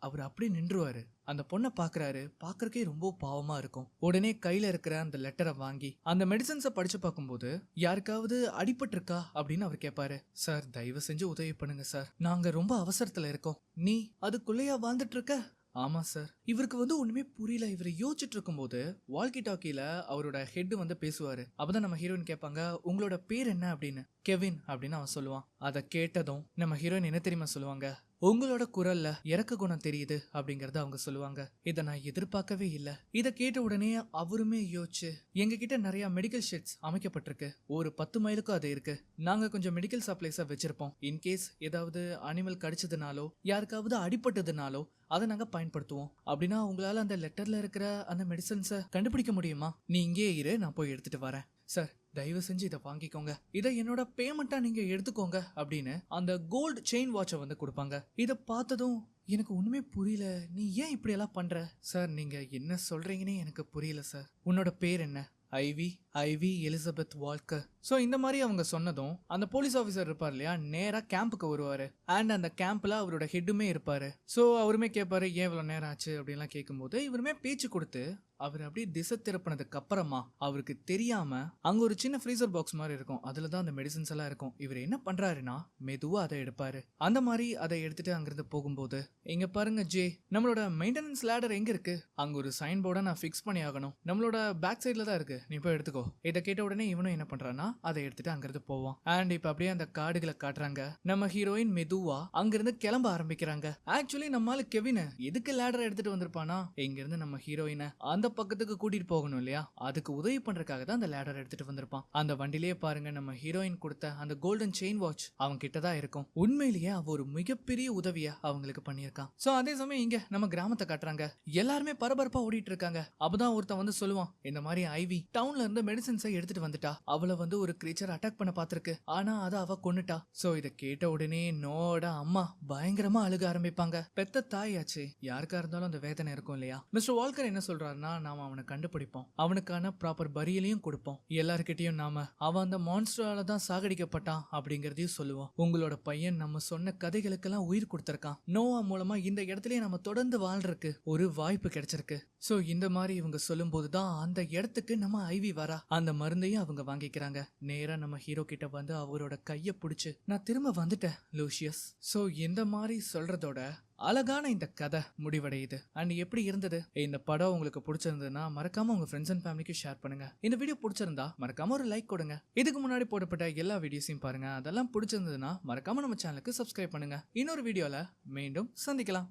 அவர் அப்படியே நின்றுவாரு. அந்த பொண்ணை பாக்குறாரு, பாக்குறக்கே ரொம்ப பாவமா இருக்கும். உடனே கையில இருக்கிற அந்த லெட்டரை வாங்கி அந்த மெடிசன்ஸை படிச்சு பார்க்கும்போது யாருக்காவது அடிபட்டு இருக்கா அப்படின்னு அவர் கேட்பாரு. சார் தயவு செஞ்சு உதவி பண்ணுங்க சார், நாங்க ரொம்ப அவசரத்துல இருக்கோம். நீ அதுக்குள்ளேயா வாழ்ந்துட்டு இருக்க ஆமா சார். இவருக்கு வந்து ஒண்ணுமே புரியல. இவரு யோசிச்சுட்டு இருக்கும்போது வால்கி டாக்கில அவரோட ஹெட் வந்து பேசுவாரு. அப்பதான் நம்ம ஹீரோயின் கேட்பாங்க, உங்களோட பேர் என்ன அப்படின்னு. கெவின் அப்படின்னு அவன் சொல்லுவான். அதை கேட்டதும் நம்ம ஹீரோயின் என்ன தெரியுமா சொல்லுவாங்க, உங்களோட குரல்ல இறக்க குணம் தெரியுது அப்படிங்கறத அவங்க சொல்லுவாங்க. இதை நான் எதிர்பார்க்கவே இல்ல. இதை கேட்ட உடனே அவருமே யோசிச்சு, எங்க கிட்ட நிறைய மெடிக்கல் ஷெட்ஸ் அமைக்கப்பட்டிருக்கு, ஒரு 10 மைலுக்கும் அது இருக்கு. நாங்க கொஞ்சம் மெடிக்கல் சப்ளைஸா வச்சிருப்போம். இன்கேஸ் ஏதாவது அனிமல் கடிச்சதுனாலோ யாருக்காவது அடிபட்டதுனாலோ அதை நாங்க பயன்படுத்துவோம். அப்படின்னா உங்களால அந்த லெட்டர்ல இருக்கிற அந்த மெடிசன்ஸை கண்டுபிடிக்க முடியுமா? நீ இங்கே இரு, நான் போய் எடுத்துட்டு வரேன். சார் தயவு செஞ்சு இதை வாங்கிக்கோங்க, இதை என்னோட பேமெண்ட்டா நீங்க எடுத்துக்கோங்க அப்படின்னு அந்த கோல்டு செயின் வாட்சை வந்து கொடுப்பாங்க. இதை பார்த்ததும் எனக்கு ஒண்ணுமே புரியல. நீ ஏன் இப்படி எல்லாம் பண்ற? சார் நீங்க என்ன சொல்றீங்கன்னே எனக்கு புரியல சார். உன்னோட பேர் என்ன? IV Elizabeth Walker. ஸோ இந்த மாதிரி அவங்க சொன்னதும் அந்த போலீஸ் ஆஃபீஸர் இருப்பார் இல்லையா, நேராக கேம்புக்கு வருவார். அண்ட் அந்த கேம்பில் அவரோட ஹெட்டுமே இருப்பார். ஸோ அவருமே கேட்பாரு, ஏன் இவ்வளோ நேரம் ஆச்சு அப்படின்லாம் கேட்கும்போது இவருமே பேச்சு கொடுத்து அவர் அப்படியே திசை திருப்பினதுக்கு அப்புறமா அவருக்கு தெரியாம அங்க ஒரு சின்ன ஃப்ரீசர் பாக்ஸ் மாதிரி இருக்கும், அதுல தான் அந்த மெடிசன்ஸ் எல்லாம் இருக்கும். இவர் என்ன பண்றாருன்னா மெதுவா அதை எடுப்பாரு. அந்த மாதிரி அதை எடுத்துட்டு அங்கிருந்து போகும்போது, இங்க பாருங்க ஜே, நம்மளோட மெயின்டெனன்ஸ் லேடர் எங்க இருக்கு? அங்க ஒரு சைன் போர்டை நான் ஃபிக்ஸ் பண்ணி ஆகணும், நம்மளோட பேக் சைட்ல தான் இருக்கு, நீ போய் எடுத்துக்கோ. இதை கேட்ட உடனே இவனும் என்ன பண்றான்னா அதை எடுத்துட்டு அங்கிருந்து போவான். அண்ட் இப்ப அப்படியே அந்த காடுகளை காட்டுறாங்க. நம்ம ஹீரோயின் மெதுவா அங்கிருந்து கிளம்ப ஆரம்பிக்கிறாங்க. ஆக்சுவலி நம்மால கெவின் எதுக்கு லேடர் எடுத்துட்டு வந்திருப்பானா, இங்க இருந்து நம்ம ஹீரோயினை அந்த பக்கத்துக்கு கூட்டிட்டு போகணும் இல்லையா, அதுக்கு உதவி பண்றதுக்காக தான் அந்த லேடர் எடுத்துட்டு வந்திருப்பான். அந்த வண்டிலேயே பாருங்க, நம்ம ஹீரோயின் கொடுத்த அந்த கோல்டன் செயின் வாட்ச் அவங்க கிட்டதான் இருக்கும். உண்மையிலேயே அவ ஒரு மிகப்பெரிய உதவியா அவங்களுக்கு பண்ணியிருக்கான். சோ அதே சமயம் இங்க நம்ம கிராமத்தை காட்டுறாங்க. எல்லாருமே பரபரப்பா ஓடிட்டு இருக்காங்க. அப்பதான் ஒருத்தன் வந்து சொல்லுவான், இந்த மாதிரி ஐவி டவுன்ல இருந்து மெடிசன்ஸை எடுத்துட்டு வந்துட்டா, அவளை வந்து ஒரு கிரீச்சர் அட்டாக் பண்ண பாத்திருக்கு, ஆனா அதை அவ கொன்னுட்டா. சோ இதை கேட்ட உடனே நோட அம்மா பயங்கரமா அழுக ஆரம்பிப்பாங்க. பெத்த தாயாச்சு, யாருக்கா இருந்தாலும் அந்த வேதனை இருக்கும் இல்லையா. மிஸ்டர் வால்கர் என்ன சொல்றாருன்னா, நாம அவனை கண்டுபிடிப்போம், அவனுக்கான ப்ராப்பர் பரியலையும் கொடுப்போம், எல்லார்கிட்டயும் நாம அவன் அந்த மான்ஸ்டரால தான் சாகடிக்கப்பட்டான் அப்படிங்கறதையும் சொல்லுவோம். உங்களோட பையன் நம்ம சொன்ன கதைகளுக்கெல்லாம் உயிர் கொடுத்திருக்கான். நோவா மூலமா இந்த இடத்துலயே நம்ம தொடர்ந்து வாழ்றதுக்கு ஒரு வாய்ப்பு கிடைச்சிருக்கு. சோ இந்த மாதிரி இவங்க சொல்லும் போதுதான் அந்த இடத்துக்கு நம்ம ஐவி வரா. அந்த மருந்தையும் அவங்க வாங்கிக்கிறாங்க. நேரா நம்ம ஹீரோ கிட்ட வந்து அவரோட கைய பிடிச்சு, நான் திரும்ப வந்துட்டேன் லூசியஸ். சோ இந்த மாதிரி சொல்றதோட அழகான இந்த கதை முடிவடையுது. அண்ட் எப்படி இருந்தது இந்த படம்? உங்களுக்கு பிடிச்சிருந்ததுன்னா மறக்காம உங்க ஃப்ரெண்ட்ஸ் அண்ட் ஃபேமிலிக்கு ஷேர் பண்ணுங்க. இந்த வீடியோ பிடிச்சிருந்தா மறக்காம ஒரு லைக் கொடுங்க. இதுக்கு முன்னாடி போடப்பட்ட எல்லா வீடியோஸையும் பாருங்க. அதெல்லாம் பிடிச்சிருந்ததுன்னா மறக்காம நம்ம சேனலுக்கு சப்ஸ்கிரைப் பண்ணுங்க. இன்னொரு வீடியோல மீண்டும் சந்திக்கலாம்.